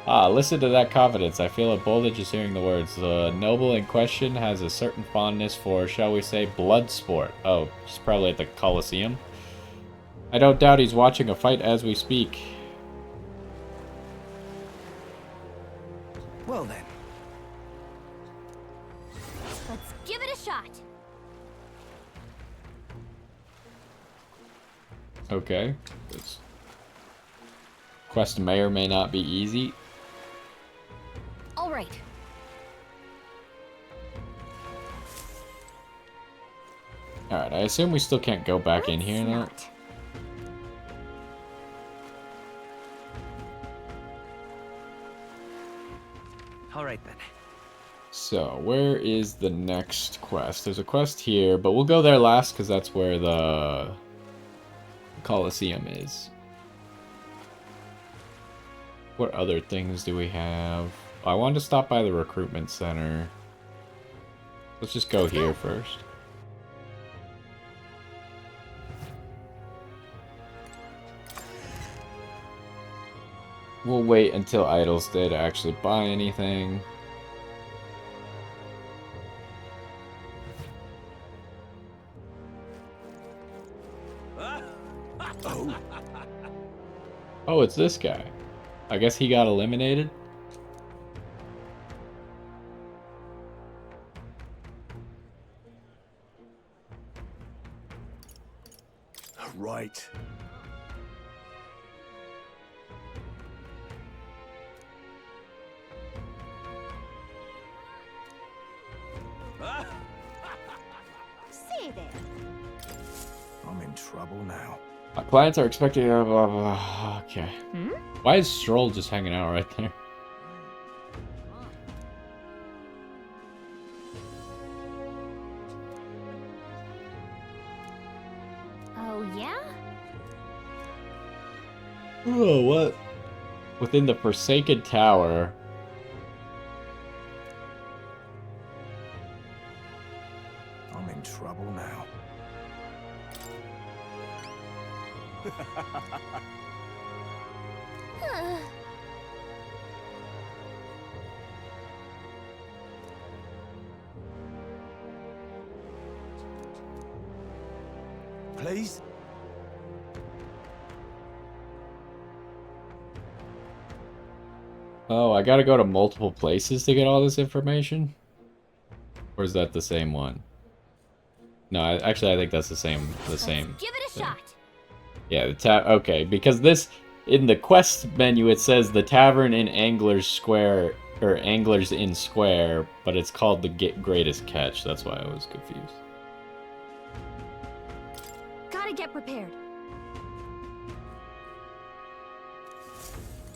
Ah, listen to that confidence. I feel emboldened just hearing the words. The noble in question has a certain fondness for, shall we say, blood sport. Oh, he's probably at the Colosseum. I don't doubt he's watching a fight as we speak. Well then. Let's give it a shot. Okay. This quest may or may not be easy. All right. Alright, I assume we still can't go back in here now. All right then. So, where is the next quest? There's a quest here, but we'll go there last because that's where the Colosseum is. What other things do we have? I wanted to stop by the recruitment center. Let's just go here first. We'll wait until Idlesday to actually buy anything. Oh, it's this guy. I guess he got eliminated. Right. See there. I'm in trouble now. My clients are expecting. Blah, blah, blah. Okay. Why is Stroll just hanging out right there? Oh yeah? Oh, what? Within the Forsaken Tower. I'm in trouble now. Please? Oh, I gotta go to multiple places to get all this information? Or is that the same one? No, actually I think that's the same. Give it a shot. Yeah, okay, because this in the quest menu it says the tavern in Angler's Square or Anglers Inn Square, but it's called the Greatest Catch. That's why I was confused. Gotta get prepared.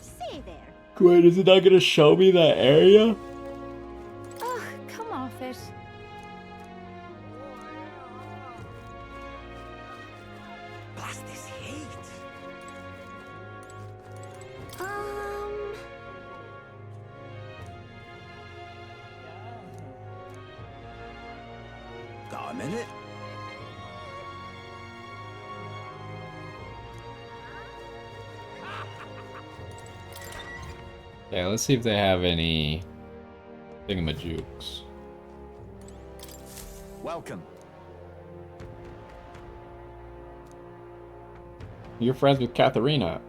See there. Wait, is it not gonna show me that area? Ugh, come off it. Blast this heat. Got a minute? Yeah, let's see if they have any thingamajukes. Welcome. You're friends with Katharina.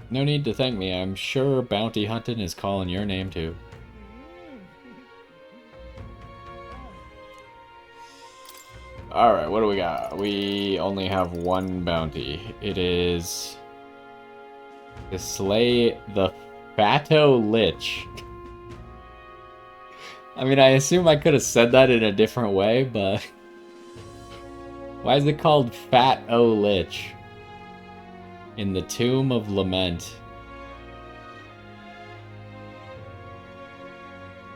No need to thank me. I'm sure bounty hunting is calling your name too. Alright, what do we got? We only have one bounty. It is to slay the Fatto Lich. I mean, I assume I could have said that in a different way, but why is it called Fat O Lich? In the Tomb of Lament.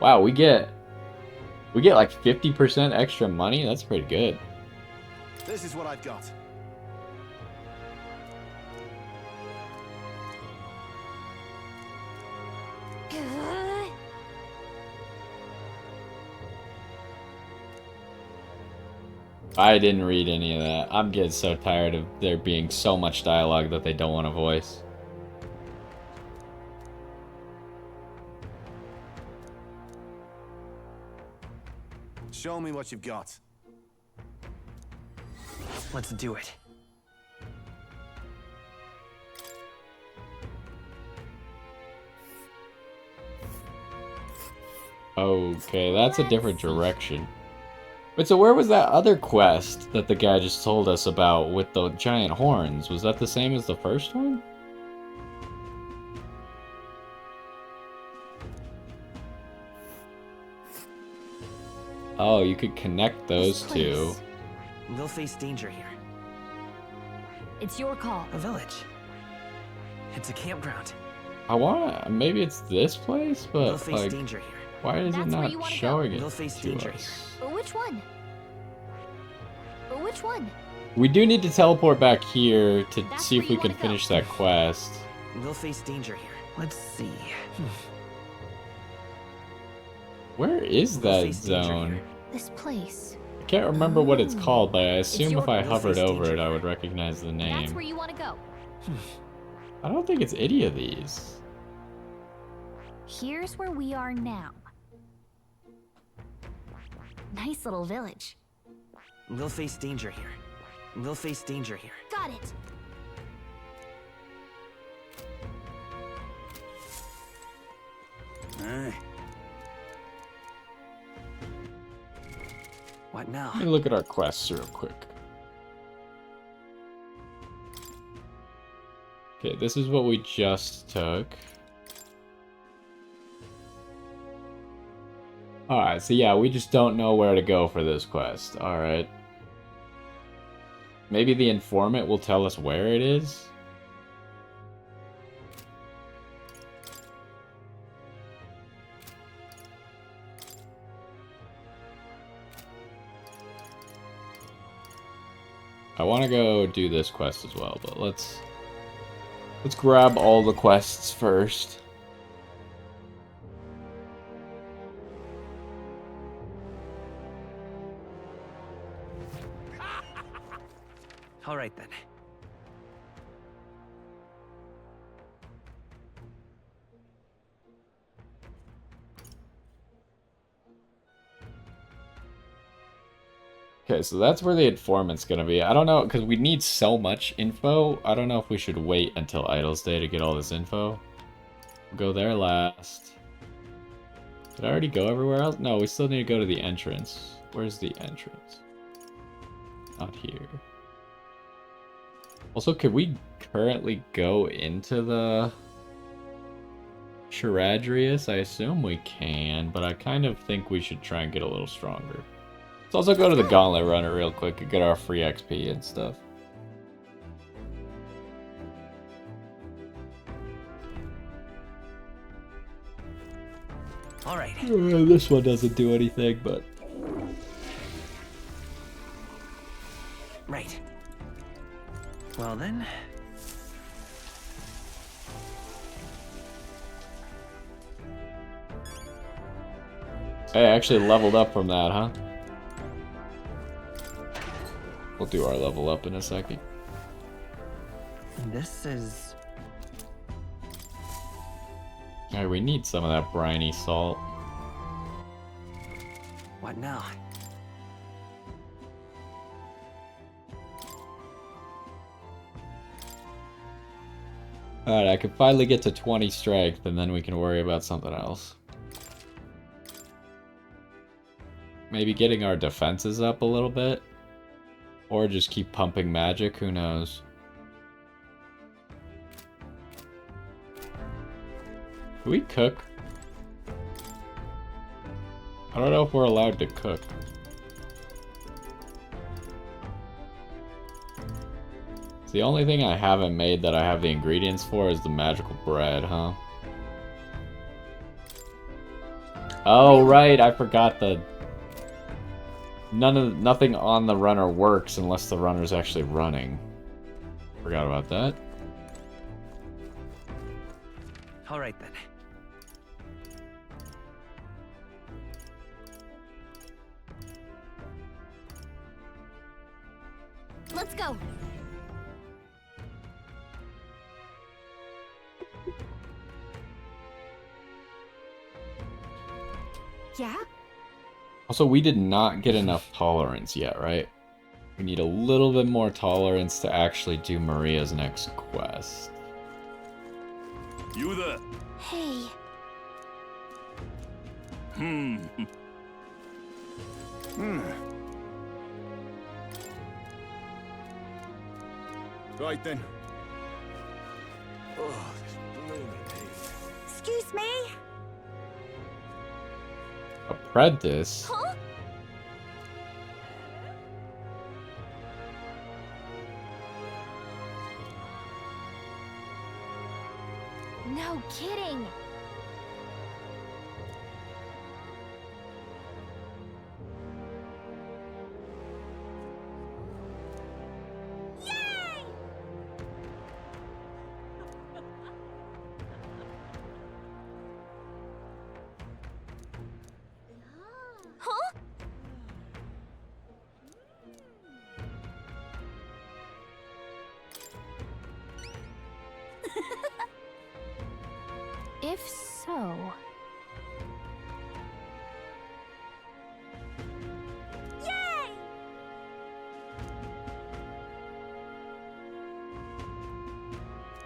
Wow, we get like 50% extra money? That's pretty good. This is what I've got. I didn't read any of that. I'm getting so tired of there being so much dialogue that they don't want to voice. Show me what you've got. Let's do it. Okay, that's a different direction. Wait, so where was that other quest that the guy just told us about with the giant horns? Was that the same as the first one? Oh, you could connect those two. We'll face danger here. It's your call. A village. It's a campground. I wanna... Maybe it's this place, We'll but face like... danger here. Why is it That's where not you wanna showing go. it We'll face to danger us? But which one? But which one? We do need to teleport back here to That's see where if we you can wanna finish go. that quest. We'll face danger here. Let's see. Where is We'll that face danger zone? here. This place. I can't remember what it's called, but I assume your- if I We'll hovered face over it, danger I here. would recognize the That's name. where you want to go. I don't think it's any of these. Here's where we are now. Nice little village. We'll face danger here. We'll face danger here. Got it. What now? Let me look at our quests real quick. Okay, this is what we just took. Alright, so yeah, we just don't know where to go for this quest. Alright. Maybe the informant will tell us where it is? I want to go do this quest as well, but let's grab all the quests first. All right then. Okay, so that's where the informant's gonna be. I don't know, because we need so much info. I don't know if we should wait until Idle's Day to get all this info. We'll go there last. Did I already go everywhere else? No, we still need to go to the entrance. Where's the entrance? Not here. Also, could we currently go into the Charadrius? I assume we can, but I kind of think we should try and get a little stronger. Let's also go to the Gauntlet Runner real quick and get our free XP and stuff. All right. This one doesn't do anything, but... Right. Well then. Hey, I actually leveled up from that, huh? We'll do our level up in a second. This is Alright, we need some of that briny salt. What now? Alright, I can finally get to 20 strength, and then we can worry about something else. Maybe getting our defenses up a little bit? Or just keep pumping magic, who knows? Can we cook? I don't know if we're allowed to cook. It's the only thing I haven't made that I have the ingredients for is the magical bread, huh? Oh, right, I forgot the... Nothing on the runner works unless the runner's actually running. Forgot about that. All right then. Let's go. Yeah? Also, we did not get enough tolerance yet, right? We need a little bit more tolerance to actually do Maria's next quest. You there? Hey. Right then. Oh, this blooming heat. Excuse me? Apprentice? Huh? No kidding. Yay! Huh? If so... Yay!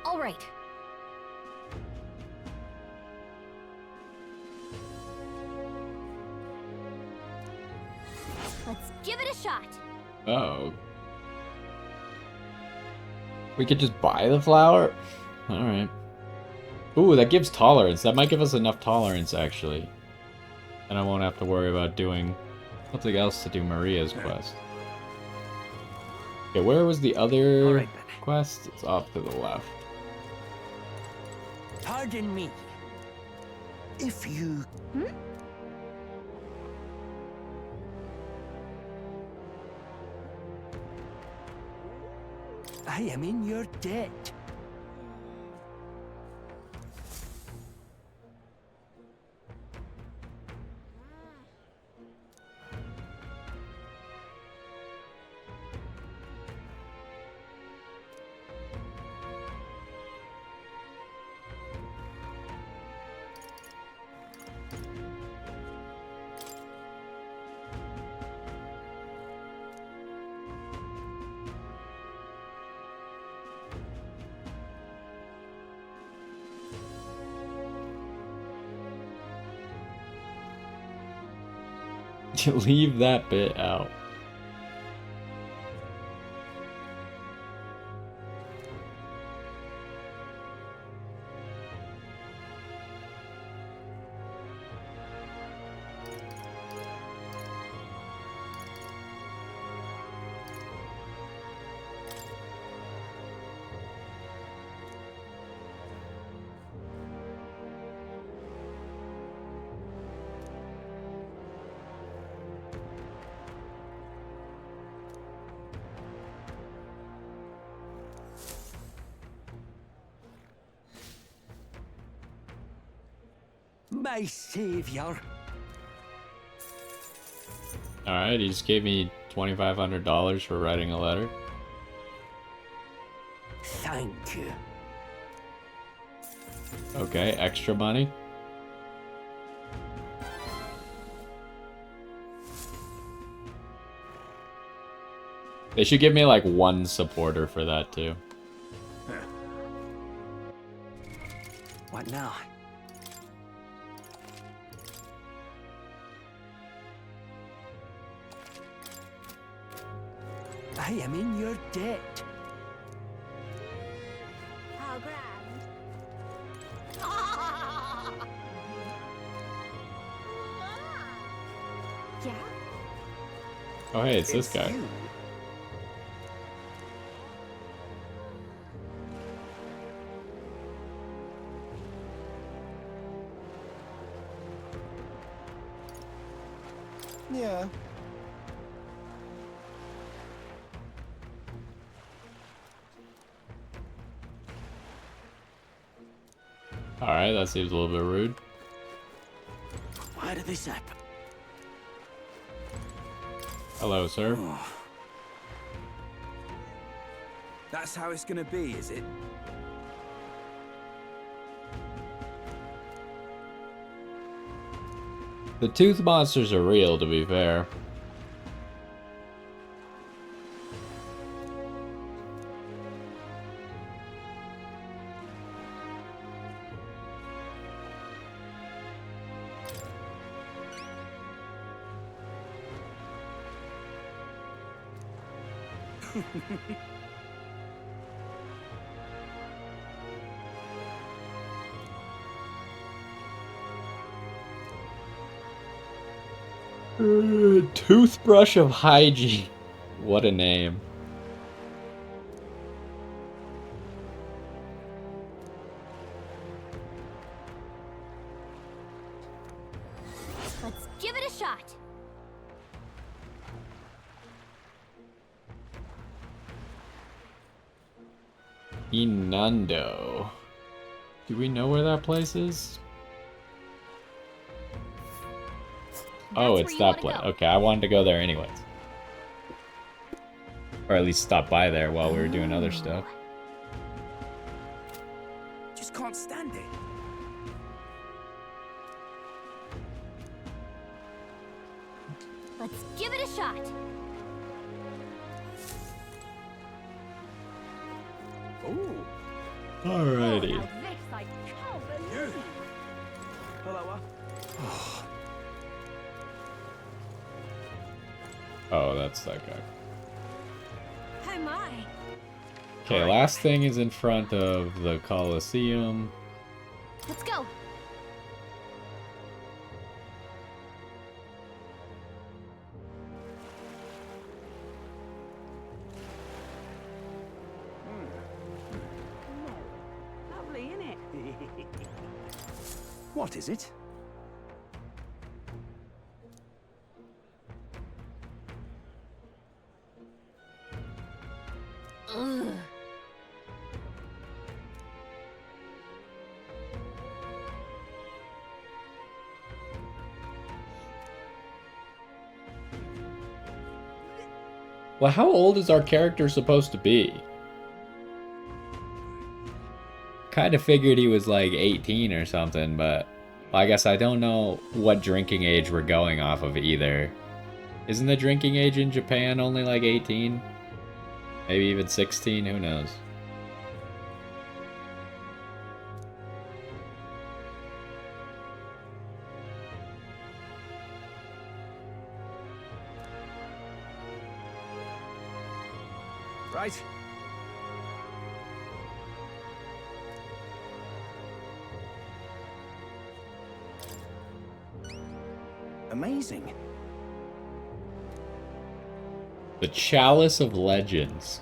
All right. Let's give it a shot. Oh. We could just buy the flour? Alright. Ooh, that gives tolerance. That might give us enough tolerance, actually. And I won't have to worry about doing something else to do Maria's quest. Okay, where was the other quest? It's off to the left. Pardon me. If you... I am in your debt. Leave that bit out. My savior. Alright, he just gave me $2,500 for writing a letter. Thank you. Okay, extra money. They should give me like one supporter for that too. What now? I am in your debt. How grand. Yeah? Oh hey, it's this guy. You. Yeah. Alright, that seems a little bit rude. Why did this happen? Hello, sir. That's how it's gonna be, is it? The tooth monsters are real, to be fair. Toothbrush of hygiene. What a name. Let's give it a shot. Inundo. Do we know where that place is? Oh, it's that place. Okay, I wanted to go there anyways. Or at least stop by there while we were doing other stuff. Just can't stand it. Let's give it a shot. Ooh. Alrighty. Oh, now this I can't believe. Hello. Oh, that's that guy. Oh my. Okay, last thing is in front of the Colosseum. Let's go. Lovely, innit? What is it? Ugh. Well, how old is our character supposed to be? Kind of figured he was like 18 or something, but I guess I don't know what drinking age we're going off of either. Isn't the drinking age in Japan only like 18? Maybe even 16, who knows? Right. Amazing. The Chalice of Legends.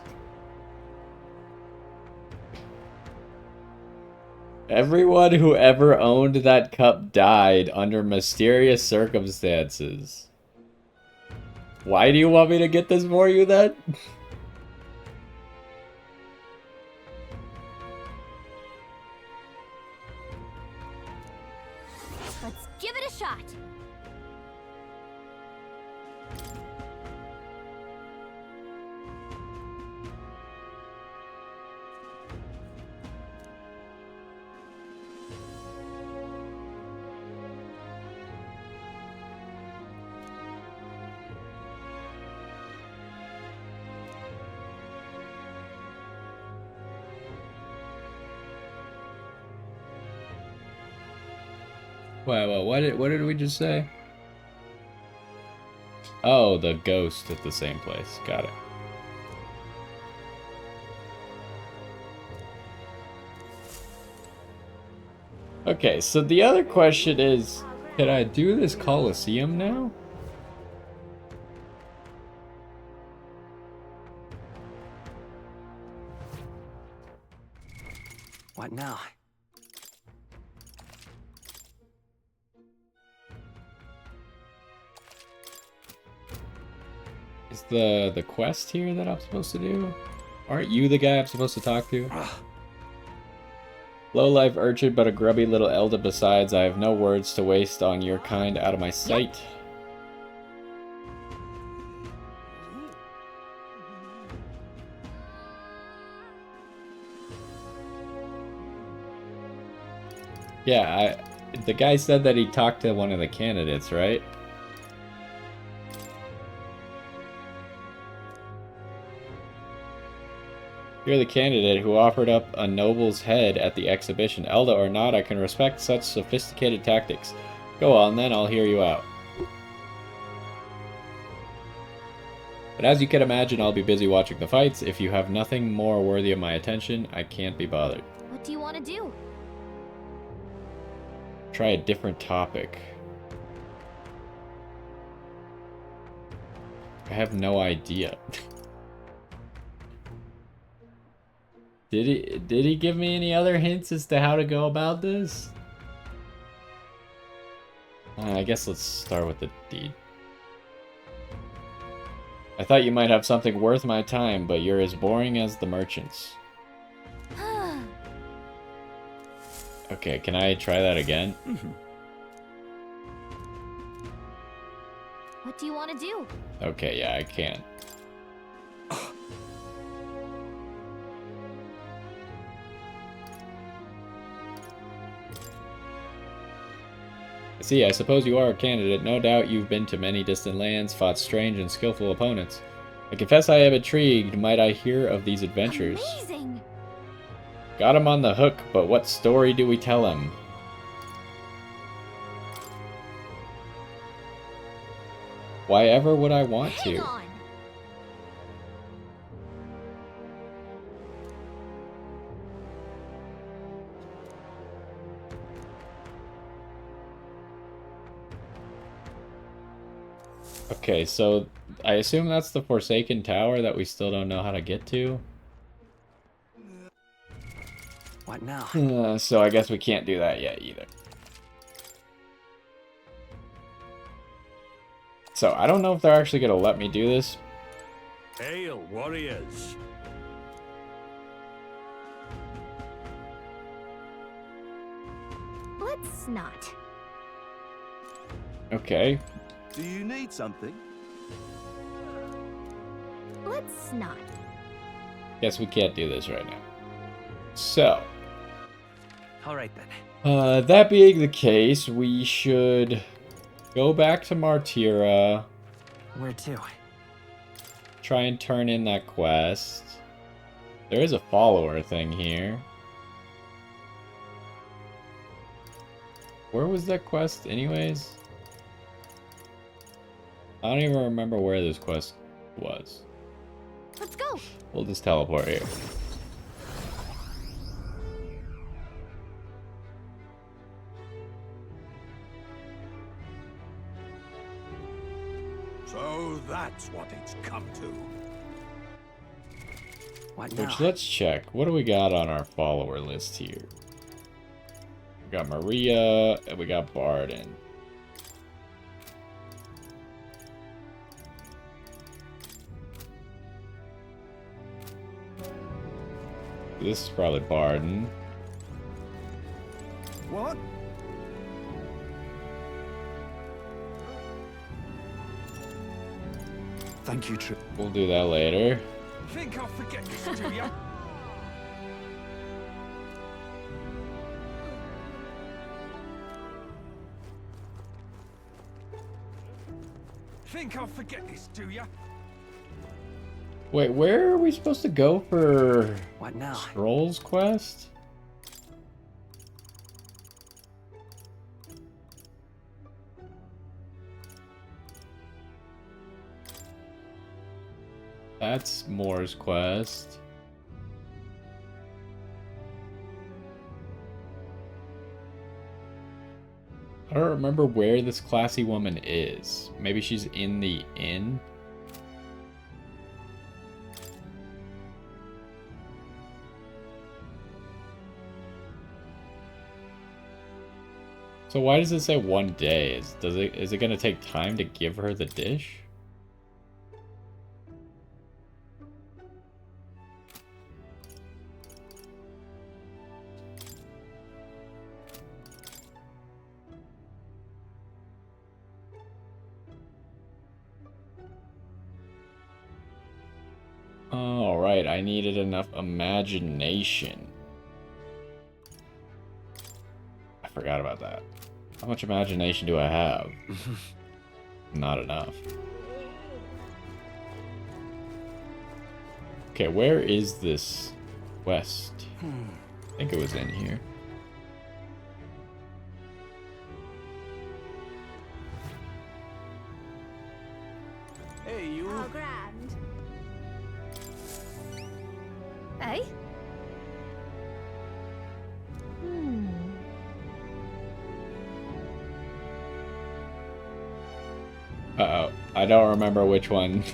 Everyone who ever owned that cup died under mysterious circumstances. Why do you want me to get this for you then? Let's give it a shot. Well, what did we just say? Oh, the ghost at the same place. Got it. Okay, so the other question is, can I do this Colosseum now? What now? Is the quest here that I'm supposed to do? Aren't you the guy I'm supposed to talk to? Low-life urchin, but a grubby little elder besides. I have no words to waste on your kind out of my sight. Yeah, the guy said that he talked to one of the candidates, right? You're the candidate who offered up a noble's head at the exhibition. Elda or not, I can respect such sophisticated tactics. Go on then, I'll hear you out. But as you can imagine, I'll be busy watching the fights. If you have nothing more worthy of my attention, I can't be bothered. What do you want to do? Try a different topic. I have no idea. Did he give me any other hints as to how to go about this? I guess let's start with the deed. I thought you might have something worth my time, but you're as boring as the merchants. Okay, can I try that again? What do you want to do? Okay, yeah, I can. See, I suppose you are a candidate. No doubt you've been to many distant lands, fought strange and skillful opponents. I confess I am intrigued. Might I hear of these adventures? Amazing! Got him on the hook, but what story do we tell him? Why ever would I want to? Hang on. Okay, so I assume that's the Forsaken Tower that we still don't know how to get to. What now? So I guess we can't do that yet either. So I don't know if they're actually going to let me do this. Hail, warriors! Let's not. Okay. Do you need something? Let's not. Guess we can't do this right now. So. Alright then. That being the case, we should go back to Martira. Where to? Try and turn in that quest. There is a follower thing here. Where was that quest anyways? I don't even remember where this quest was. Let's go. We'll just teleport here. So that's what it's come to. What now? Which, let's check. What do we got on our follower list here? We got Maria, and we got Barden. This is probably Barden. What? Thank you, Trip. We'll do that later. Think I'll forget this, do ya? Think I'll forget this, do ya? Wait, where are we supposed to go for What now? Scrolls quest? That's Moore's quest. I don't remember where this classy woman is. Maybe she's in the inn? So why does it say 1 day? Is it gonna take time to give her the dish? All right, I needed enough imagination. I forgot about that. How much imagination do I have? Not enough. Okay, where is this quest? I think it was in here. Hey, you. How grand. Eh? Uh-oh. I don't remember which one.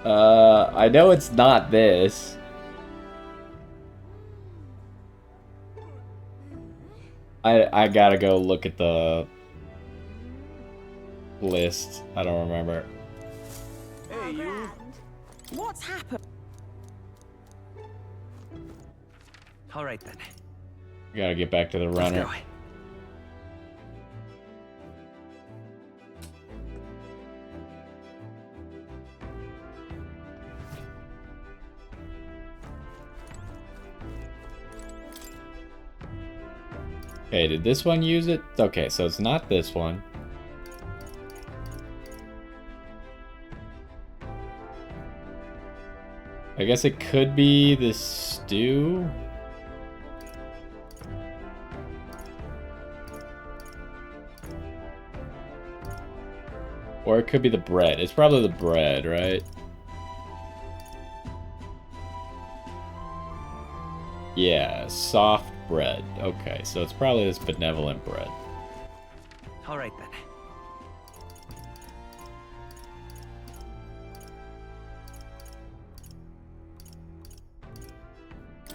I know it's not this. I gotta go look at the list. I don't remember. Hey, you. What's happened? All right then. Gotta get back to the runner. Let's go. Okay, did this one use it? Okay, so it's not this one. I guess it could be the stew. Or it could be the bread. It's probably the bread, right? Yeah, soft bread. Okay, so it's probably this benevolent bread. All right then.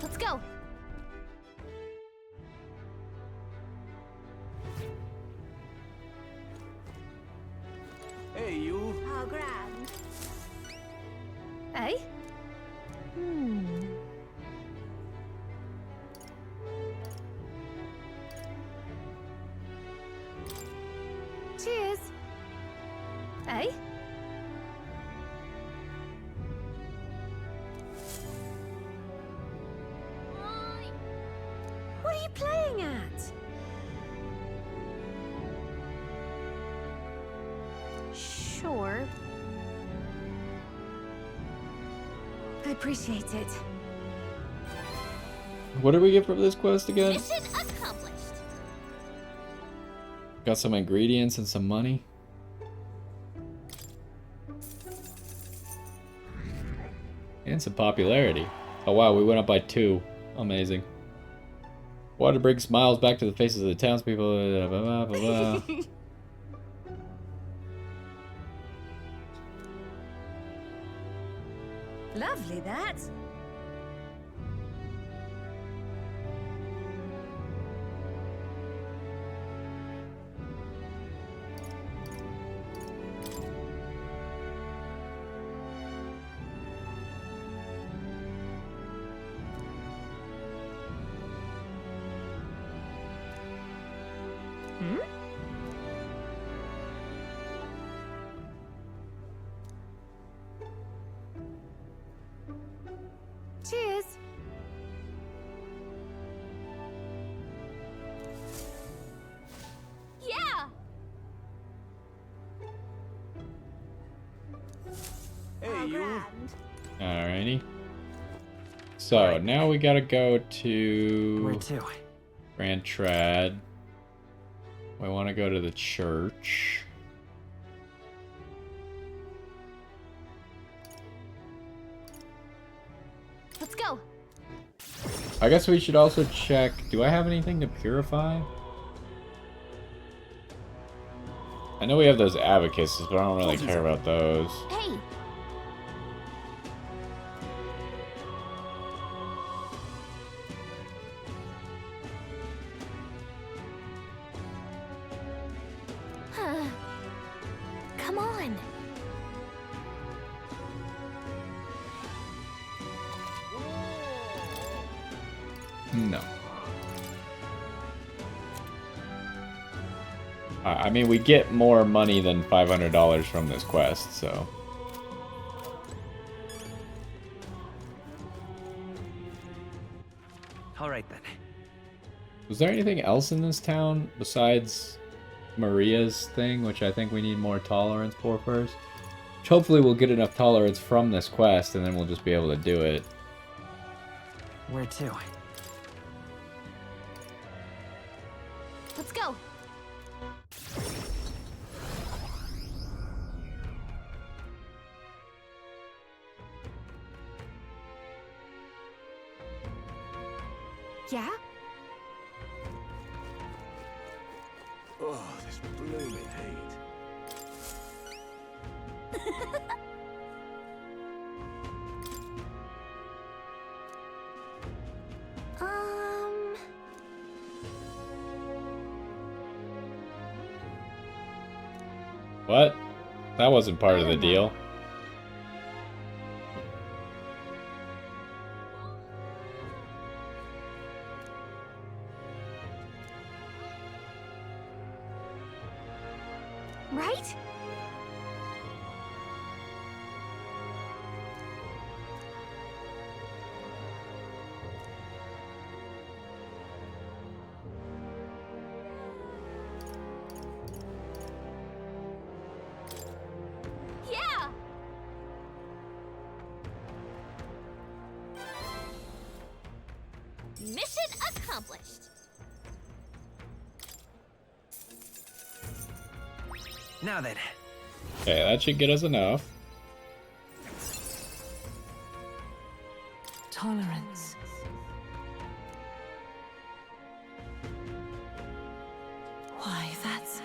Let's go. Hey, you. How grand. Eh? Cheers. Eh? What are you playing at? Sure. I appreciate it. What did we get from this quest again? Mission accomplished. Got some ingredients and some money. And some popularity. Oh wow, we went up by 2. Amazing. Water brings smiles back to the faces of the townspeople. Blah, blah, blah, blah. Lovely, that. Cheers. Yeah. Hey, you. Alrighty. So now we gotta go Where to to? Grand Trad. We want to go to the church. Let's go. I guess we should also check. Do I have anything to purify? I know we have those abacuses, but I don't really care about those. Hey. Come on. No. I mean, we get more money than $500 from this quest, so... Alright then. Was there anything else in this town besides Maria's thing, which I think we need more tolerance for first? Which hopefully we'll get enough tolerance from this quest, and then we'll just be able to do it. Where to? Let's go. Yeah? Oh, this blooming heat. What? That wasn't part of the deal. Right? Yeah! Mission accomplished. Now then. Okay, that should get us enough. Tolerance. Why, that's...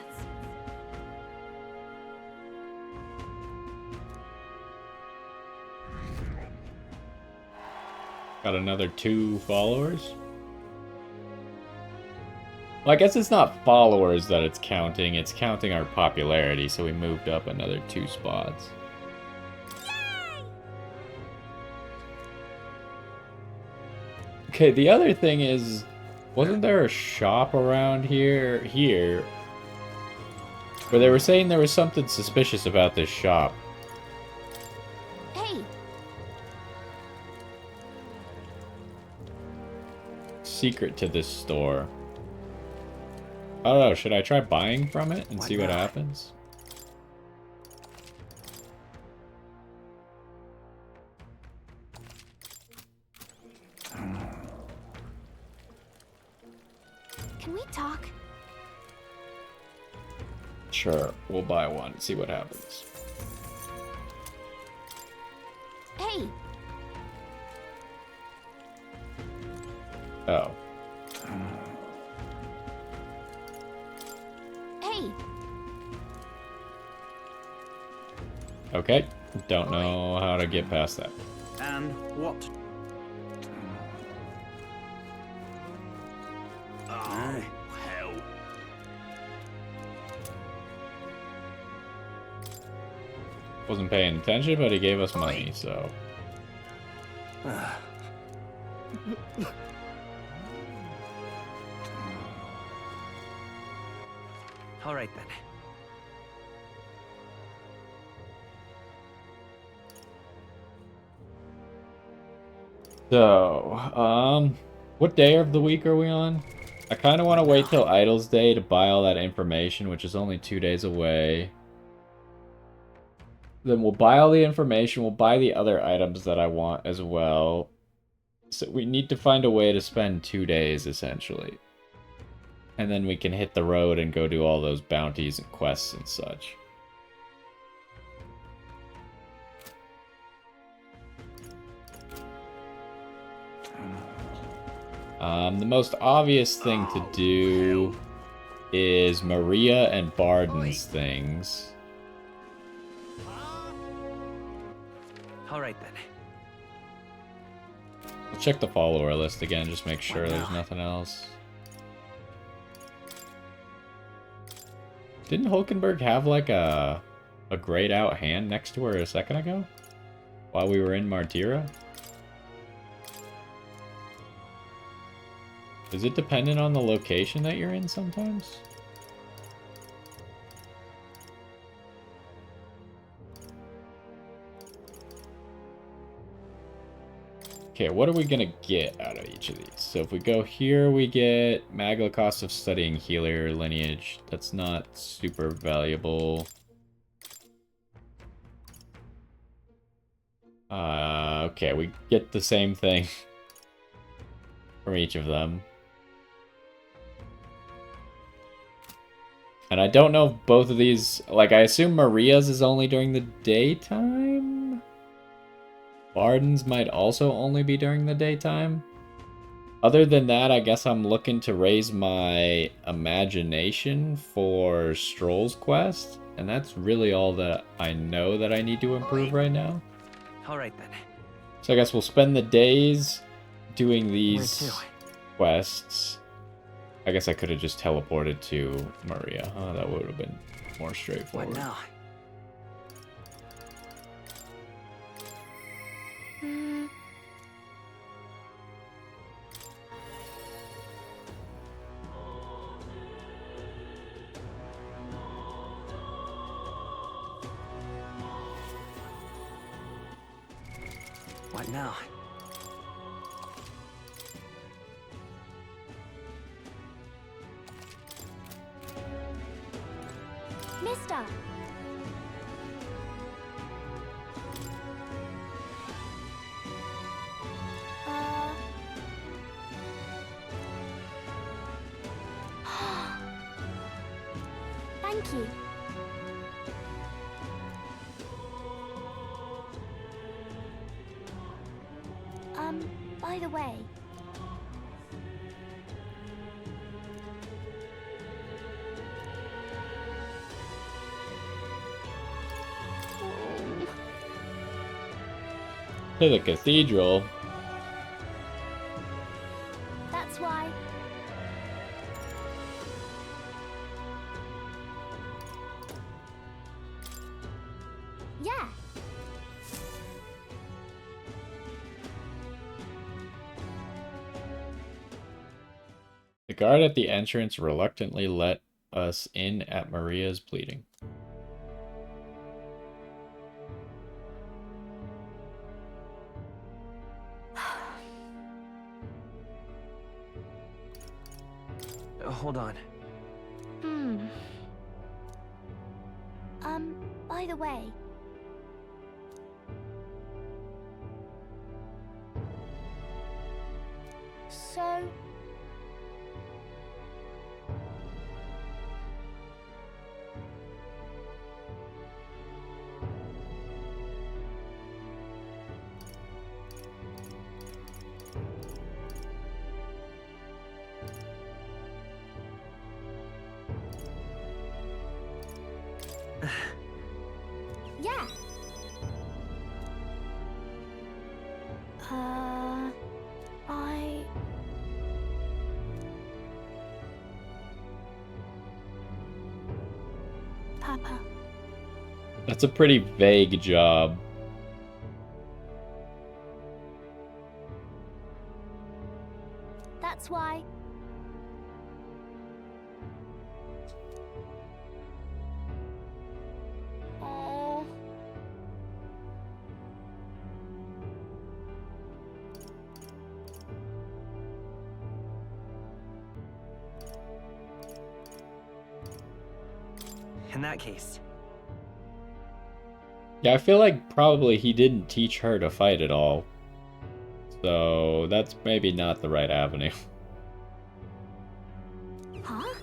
Got another 2 followers. Well, I guess it's not followers that it's counting our popularity, so we moved up another 2 spots. Okay, the other thing is, wasn't there a shop around here, where they were saying there was something suspicious about this shop? Hey. Secret to this store. I don't know, should I try buying from it and see what happens? Can we talk? Sure, we'll buy one, see what happens. Hey. Oh. Hey. Okay, don't know how to get past that. And what? Oh, hell. Wasn't paying attention, but he gave us money, so... Alright then. So, what day of the week are we on? I kind of want to wait till Idol's Day to buy all that information, which is only 2 days away. Then we'll buy all the information, we'll buy the other items that I want as well. So we need to find a way to spend 2 days, essentially. And then we can hit the road and go do all those bounties and quests and such. The most obvious thing to do is Maria and Barden's things. All right then. I'll check the follower list again, just make sure there's nothing else. Didn't Hulkenberg have like a grayed out hand next to her a second ago? While we were in Martira? Is it dependent on the location that you're in sometimes? Okay, what are we gonna get out of each of these? So if we go here, we get Magla cost of studying healer lineage. That's not super valuable. Okay, we get the same thing from each of them. And I don't know if both of these... Like, I assume Maria's is only during the daytime? Barden's might also only be during the daytime. Other than that, I guess I'm looking to raise my imagination for Stroll's quest. And that's really all that I know that I need to improve right now. All right then. So I guess we'll spend the days doing these quests. I guess I could have just teleported to Maria. That would have been more straightforward. What now? What now? Mister! Thank you. By the way... To the cathedral. That's why... Yeah. The guard at the entrance reluctantly let us in at Maria's pleading. Hold on. By the way... So... Yeah. Papa. That's a pretty vague job. That's why... Oh... In that case. Yeah, I feel like probably he didn't teach her to fight at all. So that's maybe not the right avenue. Huh?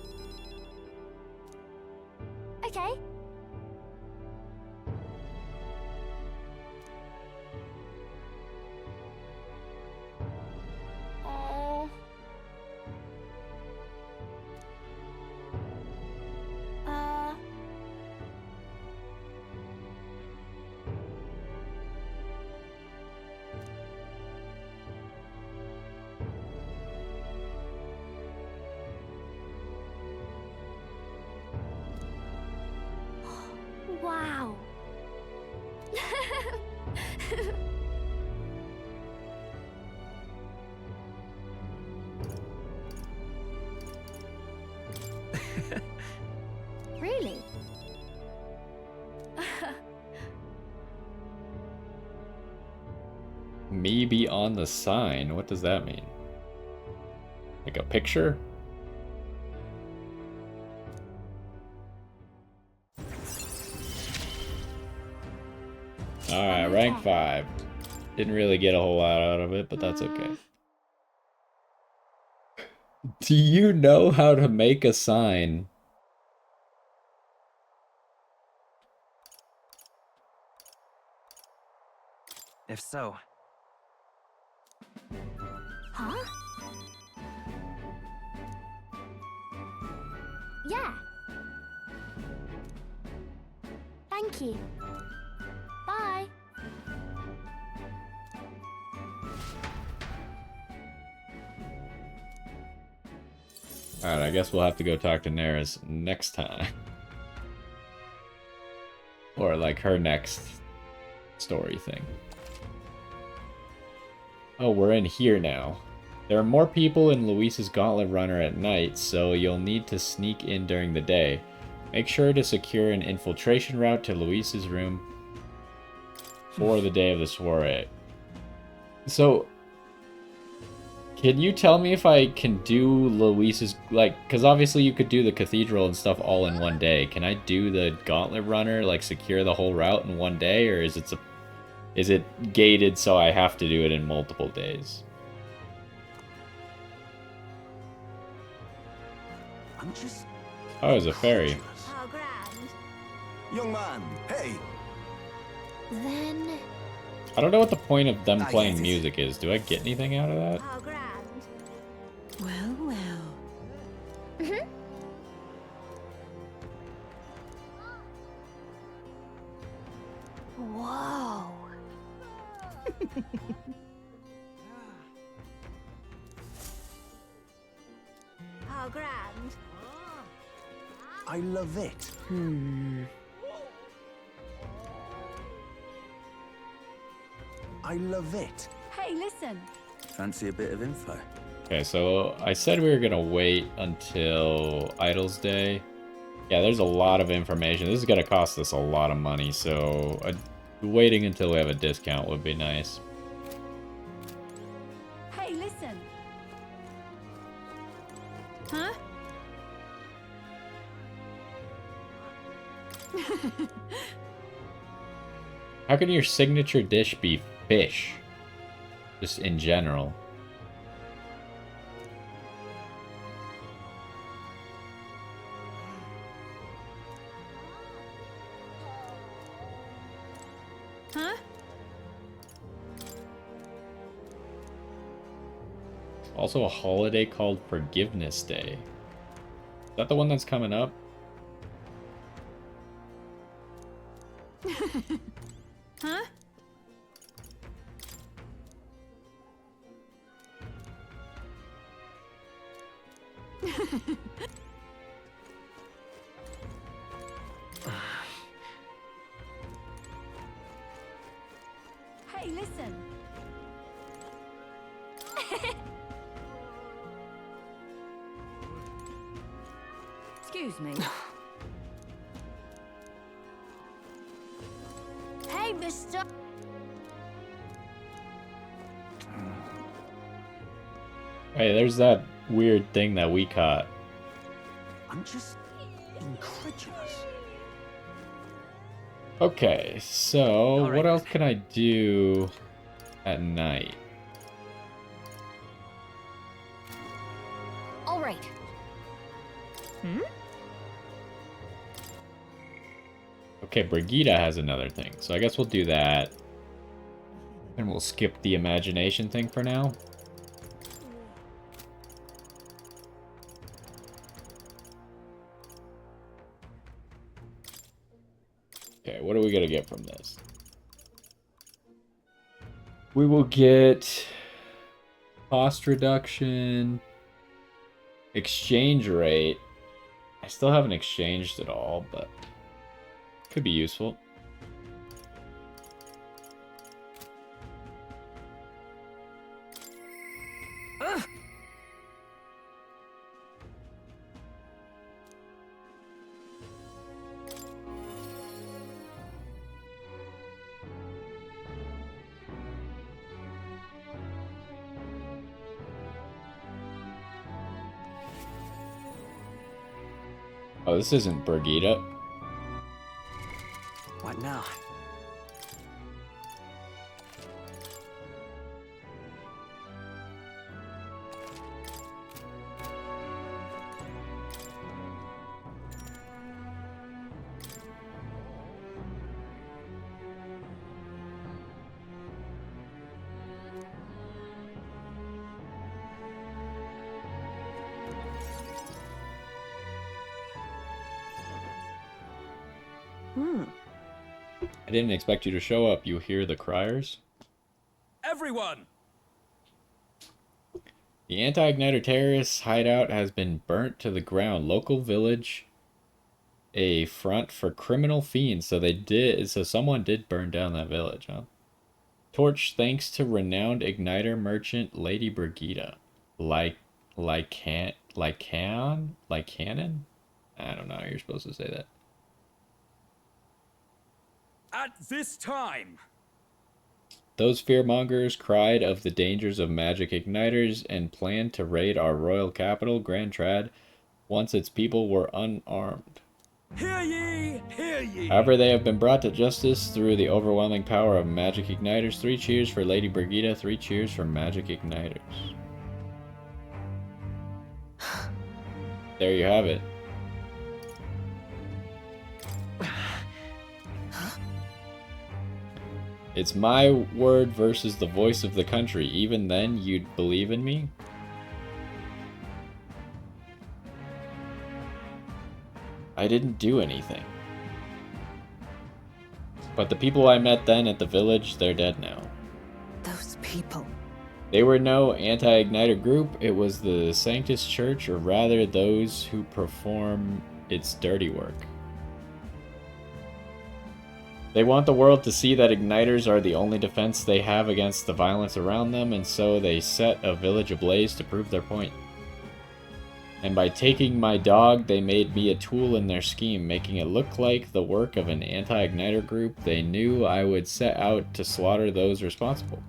Me be on the sign. What does that mean? Like a picture? Alright, rank 5. Didn't really get a whole lot out of it, but that's okay. Do you know how to make a sign? If so, Huh? Yeah. Thank you. Bye. Alright, I guess we'll have to go talk to Neris next time. Or like her next story thing. Oh, we're in here now. There are more people in Luis's Gauntlet Runner at night, so you'll need to sneak in during the day. Make sure to secure an infiltration route to Luis's room for the day of the soiree. So, can you tell me if I can do Luis's, like, because obviously you could do the cathedral and stuff all in one day. Can I do the Gauntlet Runner, like secure the whole route in one day, or is it gated so I have to do it in multiple days? I'm just... Oh, it's a ferry. How grand. Young man, hey! Then... I don't know what the point of them I playing get it. music is. Do I get anything out of that? How grand. Well, well. Mm-hmm. Whoa. How grand. I love it. I love it. Hey, listen. Fancy a bit of info? Okay, so I said we were gonna wait until Idol's Day. Yeah, there's a lot of information. This is gonna cost us a lot of money, so waiting until we have a discount would be nice. Hey, listen. Huh? How can your signature dish be fish? Just in general. Huh? Also a holiday called Forgiveness Day. Is that the one that's coming up? Huh? Hey, listen. Excuse me. Hey, mister. Hey, there's that weird thing that we caught. I'm just incredulous. Okay, so what else can I do at night? All right. Okay, Brigida has another thing, so I guess we'll do that. And we'll skip the imagination thing for now. Okay, what are we gonna get from this? We will get cost reduction, exchange rate. I still haven't exchanged it all, but could be useful. Oh, this isn't Brigida. What now? I didn't expect you to show up. You hear the criers? Everyone! The anti-igniter terrorists hideout has been burnt to the ground. Local village, a front for criminal fiends. So someone did burn down that village, huh? Torch thanks to renowned igniter merchant Lady Brigida. Cannon? I don't know how you're supposed to say that. At this time! Those fearmongers cried of the dangers of magic igniters and planned to raid our royal capital, Grand Trad, once its people were unarmed. Hear ye! Hear ye! However, they have been brought to justice through the overwhelming power of magic igniters. 3 cheers for Lady Brigida, 3 cheers for magic igniters. There you have it. It's my word versus the voice of the country. Even then, you'd believe in me? I didn't do anything. But the people I met then at the village, they're dead now. Those people. They were no anti-igniter group. It was the Sanctus Church, or rather those who perform its dirty work. They want the world to see that igniters are the only defense they have against the violence around them, and so they set a village ablaze to prove their point. And by taking my dog, they made me a tool in their scheme, making it look like the work of an anti-igniter group. They knew I would set out to slaughter those responsible.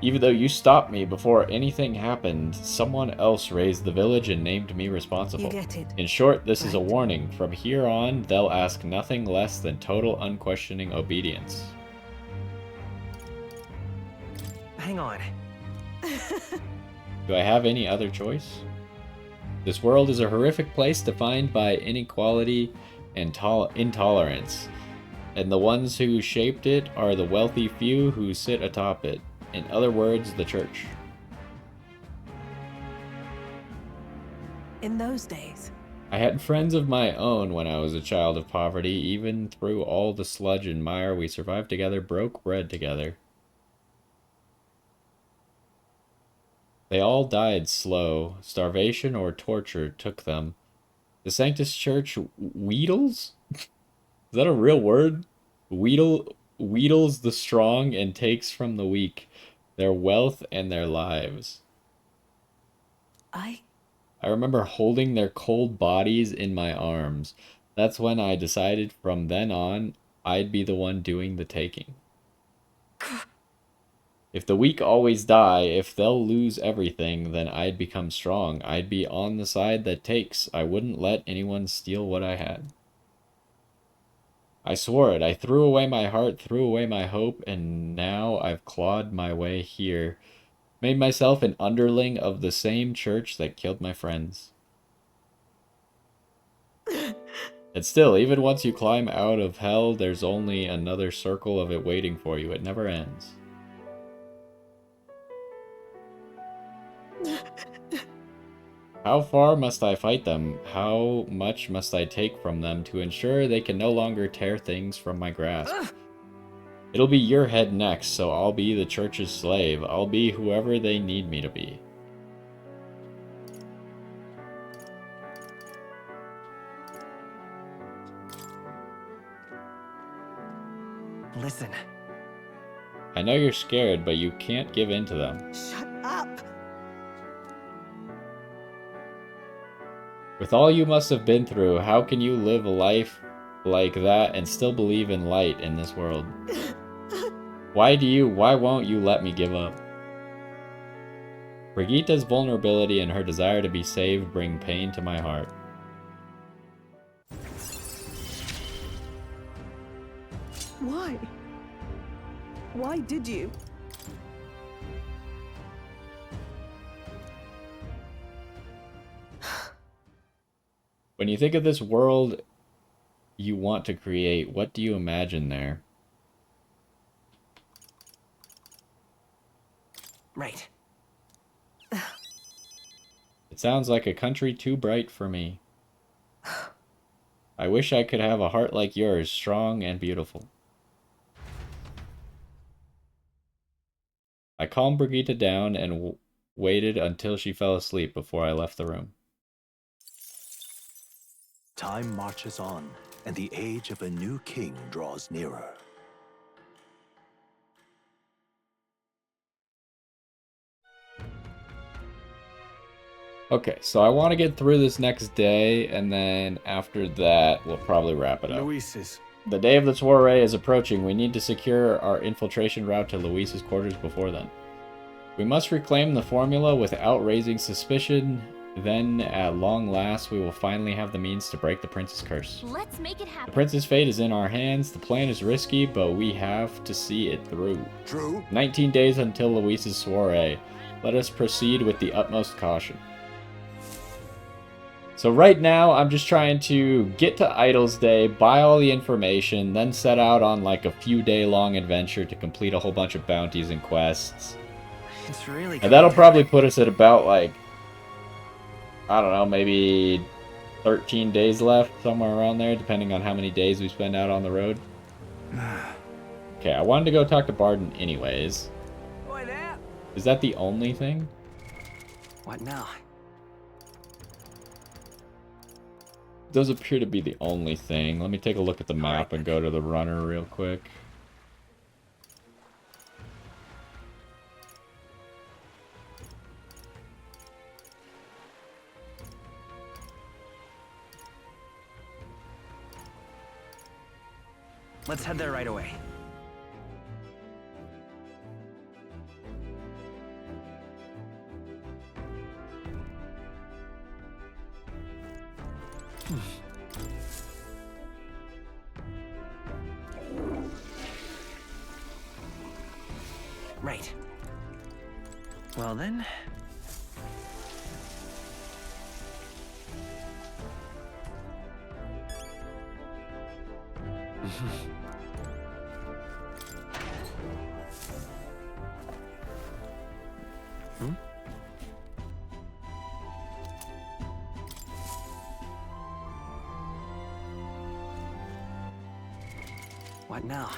Even though you stopped me before anything happened, someone else raised the village and named me responsible. You get it. In short, this is a warning. From here on, they'll ask nothing less than total unquestioning obedience. Hang on. Do I have any other choice? This world is a horrific place defined by inequality and intolerance, and the ones who shaped it are the wealthy few who sit atop it. In other words, the church. In those days, I had friends of my own when I was a child of poverty. Even through all the sludge and mire, we survived together, broke bread together. They all died slow. Starvation or torture took them. The Sanctus Church wheedles? Is that a real word? Wheedles the strong and takes from the weak their wealth and their lives. I remember holding their cold bodies in my arms. That's when I decided from then on, I'd be the one doing the taking. If the weak always die, if they'll lose everything, then I'd become strong. I'd be on the side that takes. I wouldn't let anyone steal what I had. I swore it. I threw away my heart, threw away my hope, and now I've clawed my way here. Made myself an underling of the same church that killed my friends. And still, even once you climb out of hell, there's only another circle of it waiting for you. It never ends. How far must I fight them? How much must I take from them to ensure they can no longer tear things from my grasp? It'll be your head next, so I'll be the church's slave. I'll be whoever they need me to be. Listen. I know you're scared, but you can't give in to them. shut up. With all you must have been through, how can you live a life like that and still believe in light in this world? Why won't you let me give up? Brigitta's vulnerability and her desire to be saved bring pain to my heart. Why? Why did you? When you think of this world you want to create, what do you imagine there? Right. It sounds like a country too bright for me. I wish I could have a heart like yours, strong and beautiful. I calmed Brigitte down and waited until she fell asleep before I left the room. Time marches on, and the age of a new king draws nearer. Okay, so I want to get through this next day, and then after that, we'll probably wrap it up. Luis's. The day of the soiree is approaching. We need to secure our infiltration route to Luis's quarters before then. We must reclaim the formula without raising suspicion. Then, at long last, we will finally have the means to break the prince's curse. Let's make it happen. The prince's fate is in our hands. The plan is risky, but we have to see it through. True. 19 days until Luis's soiree. Let us proceed with the utmost caution. So right now, I'm just trying to get to Idol's Day, buy all the information, then set out on like a few day long adventure to complete a whole bunch of bounties and quests. It's really And that'll probably put us at about like, I don't know, maybe 13 days left, somewhere around there, depending on how many days we spend out on the road. Okay, I wanted to go talk to Barden anyways. Boy there. Is that the only thing? What now? Does appear to be the only thing. Let me take a look at the map and go to the runner real quick. Let's head there right away. Right. Well then. What now?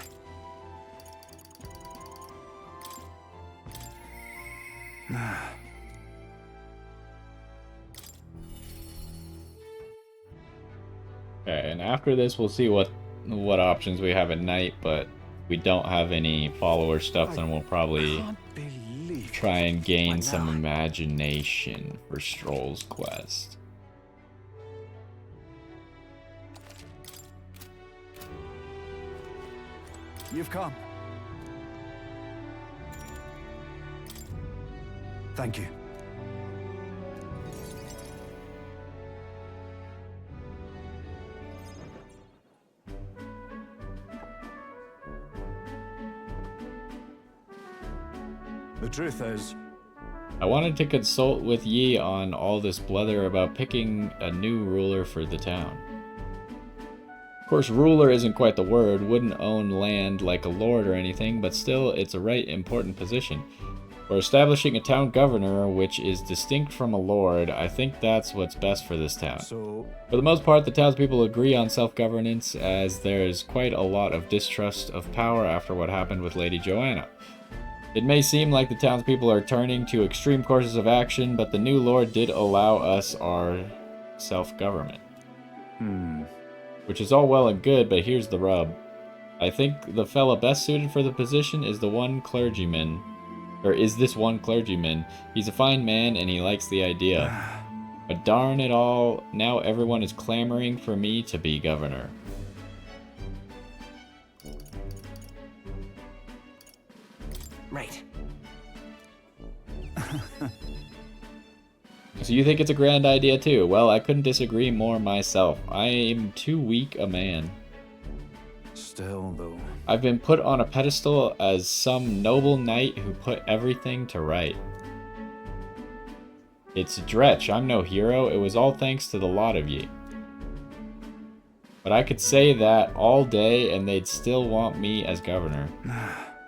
Okay, and after this, we'll see what options we have at night, but we don't have any follower stuff, then we'll probably try and gain some imagination for Stroll's quest. You've come. Thank you. The truth is, I wanted to consult with Yi on all this blether about picking a new ruler for the town. Of course, ruler isn't quite the word, wouldn't own land like a lord or anything, but still, it's a right important position. For establishing a town governor, which is distinct from a lord, I think that's what's best for this town. For the most part, the townspeople agree on self-governance, as there's quite a lot of distrust of power after what happened with Lady Joanna. It may seem like the townspeople are turning to extreme courses of action, but the new lord did allow us our self-government. Which is all well and good, but here's the rub. I think the fella best suited for the position is the one clergyman. Or is this one clergyman? He's a fine man and he likes the idea. But darn it all, now everyone is clamoring for me to be governor. Right. So you think it's a grand idea too? Well, I couldn't disagree more myself. I am too weak a man. Still, though. I've been put on a pedestal as some noble knight who put everything to right. It's Dretch, I'm no hero, it was all thanks to the lot of ye. But I could say that all day and they'd still want me as governor.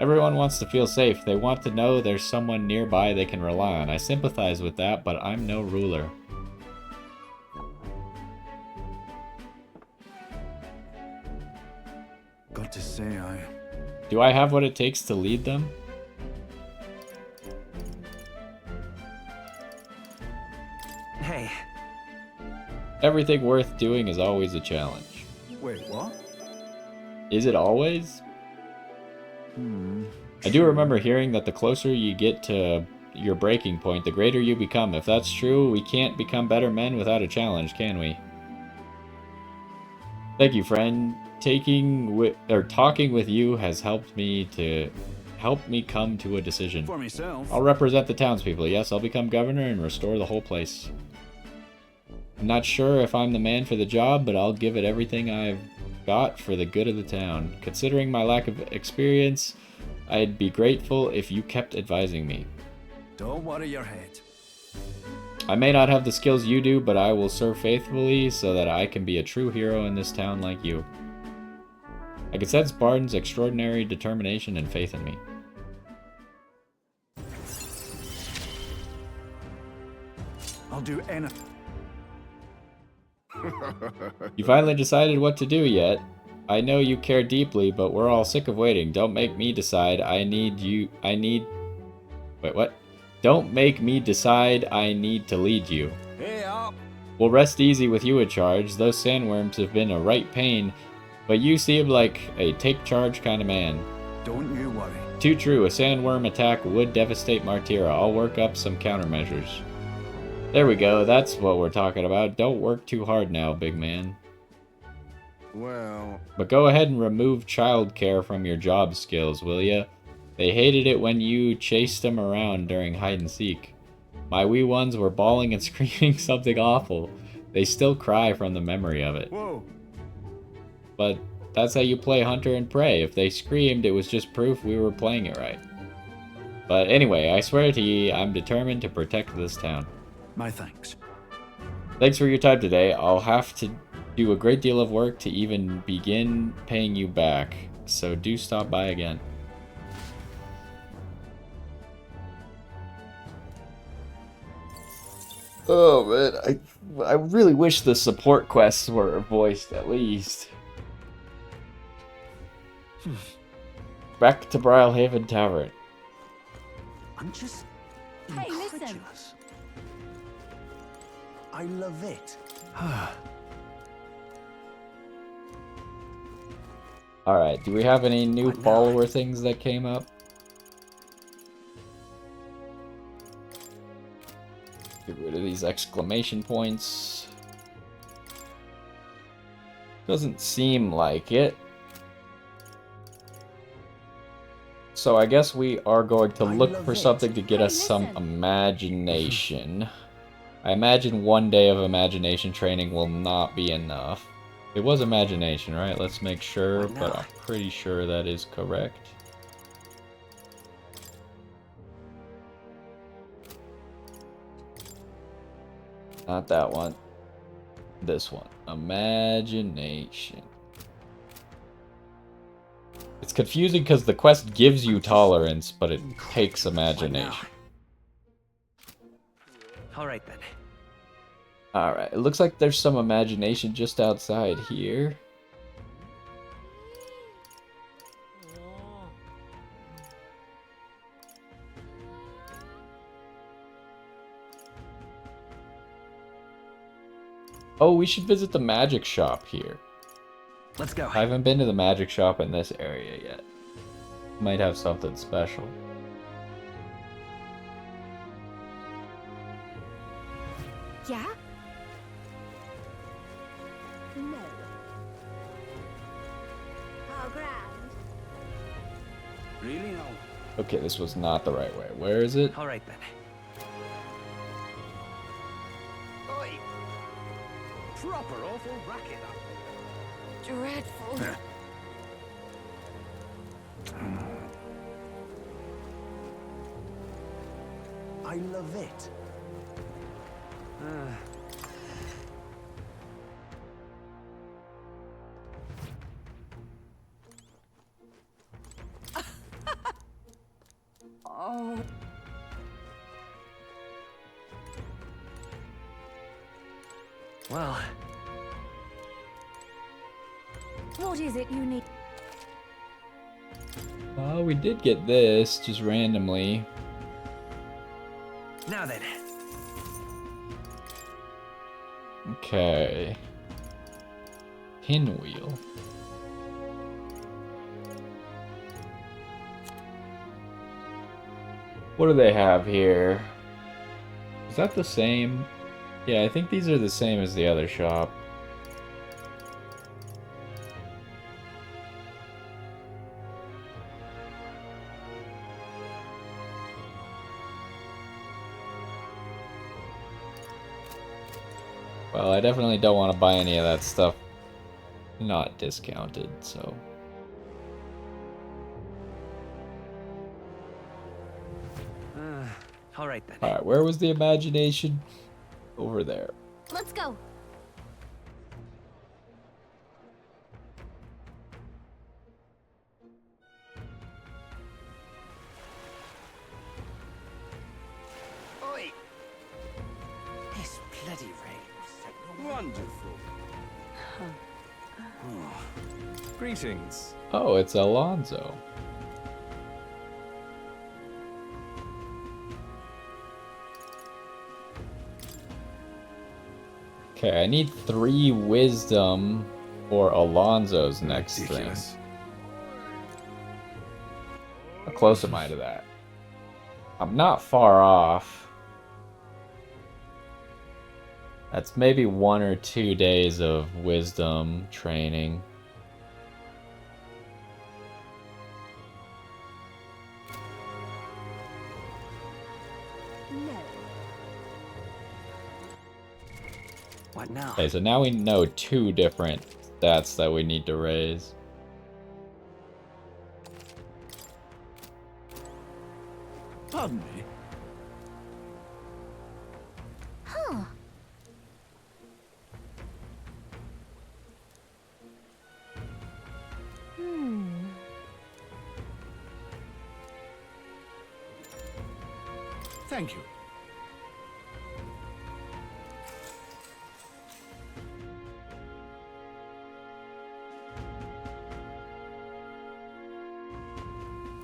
Everyone wants to feel safe, they want to know there's someone nearby they can rely on. I sympathize with that, but I'm no ruler. Got to say, Do I have what it takes to lead them? Hey. Everything worth doing is always a challenge. Wait, what? Is it always? I do remember hearing that the closer you get to your breaking point, the greater you become. If that's true, we can't become better men without a challenge, can we? Thank you, friend. Talking with you has helped me come to a decision. For myself. I'll represent the townspeople. Yes, I'll become governor and restore the whole place. I'm not sure if I'm the man for the job, but I'll give it everything I've got for the good of the town. Considering my lack of experience, I'd be grateful if you kept advising me. Don't worry your head. I may not have the skills you do, but I will serve faithfully so that I can be a true hero in this town like you. I can sense Barton's extraordinary determination and faith in me. I'll do anything. You finally decided what to do yet? I know you care deeply, but we're all sick of waiting. Don't make me decide. Wait, what? Don't make me decide I need to lead you. Hey up. We'll rest easy with you in charge. Those sandworms have been a right pain, but you seem like a take charge kind of man. Don't you worry. Too true. A sandworm attack would devastate Martira. I'll work up some countermeasures. There we go. That's what we're talking about. Don't work too hard now, big man. Well... But go ahead and remove childcare from your job skills, will ya? They hated it when you chased them around during hide and seek. My wee ones were bawling and screaming something awful. They still cry from the memory of it. Whoa. But that's how you play hunter and prey. If they screamed, it was just proof we were playing it right. But anyway, I swear to ye, I'm determined to protect this town. My thanks. Thanks for your time today. I'll have to do a great deal of work to even begin paying you back. So do stop by again. Oh man, I really wish the support quests were voiced at least. Back to Brilehaven Tavern. I'm just Hey, listen. incredulous. I love it. Alright, do we have any new follower things that came up? Get rid of these exclamation points. Doesn't seem like it. So I guess we are going to look for something to get us some imagination. I imagine one day of imagination training will not be enough. It was imagination, right? Let's make sure, but I'm pretty sure that is correct. Not that one. This one. Imagination. It's confusing because the quest gives you tolerance, but it takes imagination. Alright then. Alright, it looks like there's some imagination just outside here. Oh, we should visit the magic shop here. Let's go. I haven't been to the magic shop in this area yet. Might have something special. Yeah? No. How grand. Really no. Okay, this was not the right way. Where is it? Alright then. Proper awful racket up. Dreadful. I love it. Oh. Well, What is it you need? We did get this just randomly. now then. Okay. Pinwheel. What do they have here? Is that the same? Yeah, I think these are the same as the other shop. Well, I definitely don't want to buy any of that stuff not discounted, so... All right then. Alright, where was the imagination? Over there. Let's go. Oi! This bloody rain was so wonderful. Greetings. Oh, it's Alonso. Okay, I need 3 wisdom for Alonso's next Ridiculous. thing. How close am I to that? I'm not far off. That's maybe 1 or 2 days of wisdom training. What now? Okay, so now we know 2 different stats that we need to raise. Pardon me? Huh. Thank you.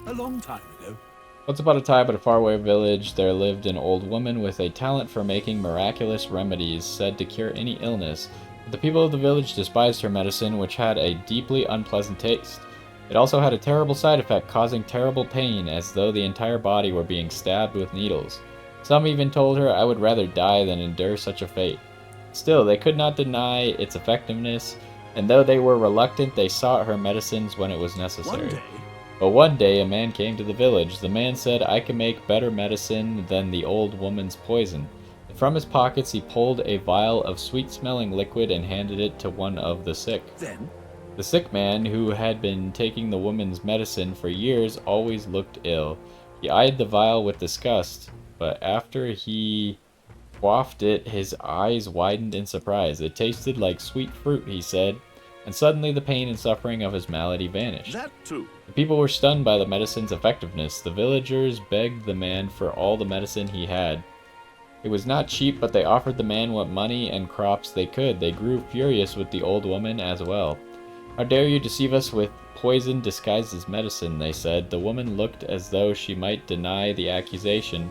A long time ago. Once upon a time, in a faraway village, there lived an old woman with a talent for making miraculous remedies said to cure any illness. But the people of the village despised her medicine, which had a deeply unpleasant taste. It also had a terrible side effect, causing terrible pain, as though the entire body were being stabbed with needles. Some even told her I would rather die than endure such a fate. Still, they could not deny its effectiveness, and though they were reluctant, they sought her medicines when it was necessary. But one day a man came to the village. The man said, I can make better medicine than the old woman's poison. And from his pockets he pulled a vial of sweet-smelling liquid and handed it to one of the sick. Then? The sick man, who had been taking the woman's medicine for years, always looked ill. He eyed the vial with disgust, but after he quaffed it, his eyes widened in surprise. It tasted like sweet fruit, he said, and suddenly the pain and suffering of his malady vanished. That too. The people were stunned by the medicine's effectiveness. The villagers begged the man for all the medicine he had. It was not cheap, but they offered the man what money and crops they could. They grew furious with the old woman as well. How dare you deceive us with poison disguised as medicine, they said. The woman looked as though she might deny the accusation,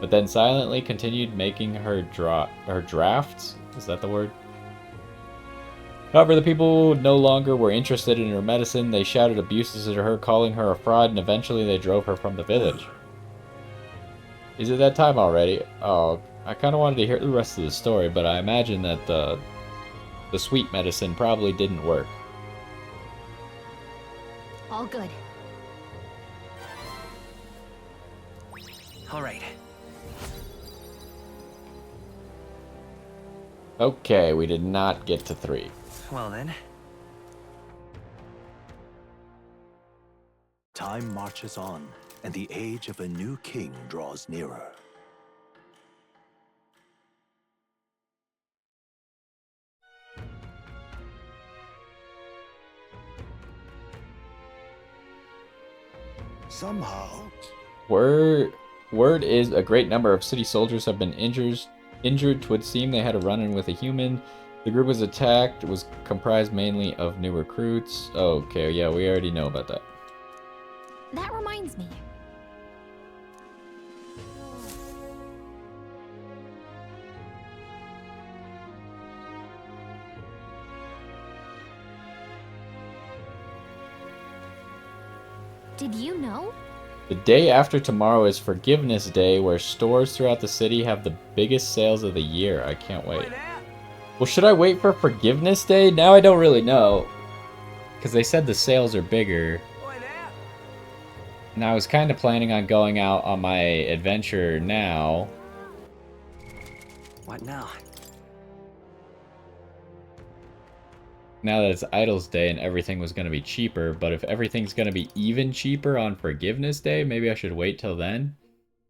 but then silently continued making her drafts? Is that the word? However, the people no longer were interested in her medicine. They shouted abuses at her, calling her a fraud, and eventually they drove her from the village. Is it that time already? Oh, I kind of wanted to hear the rest of the story, but I imagine that the sweet medicine probably didn't work. All good. All right. Okay, we did not get to 3. Well then. Time marches on, and the age of a new king draws nearer. Somehow. Word is a great number of city soldiers have been injured. It would seem they had a run-in with a human. The group was attacked. It was comprised mainly of new recruits. Okay, yeah, we already know about that. That reminds me. Did you know? The day after tomorrow is Forgiveness Day, where stores throughout the city have the biggest sales of the year. I can't wait. Well, should I wait for Forgiveness Day? Now I don't really know. Because they said the sales are bigger. And I was kind of planning on going out on my adventure now. What now? Now that it's Idles Day and everything was going to be cheaper, but if everything's going to be even cheaper on Forgiveness Day, maybe I should wait till then.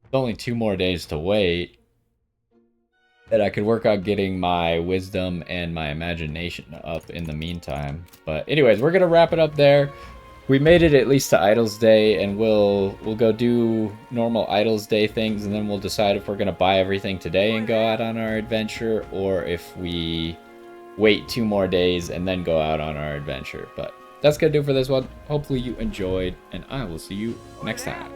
It's only 2 more days to wait. And I could work on getting my wisdom and my imagination up in the meantime. But anyways, we're going to wrap it up there. We made it at least to Idles Day, and we'll go do normal Idles Day things, and then we'll decide if we're going to buy everything today and go out on our adventure, or if we wait 2 more days and then go out on our adventure. But that's going to do it for this one. Hopefully you enjoyed, and I will see you next time.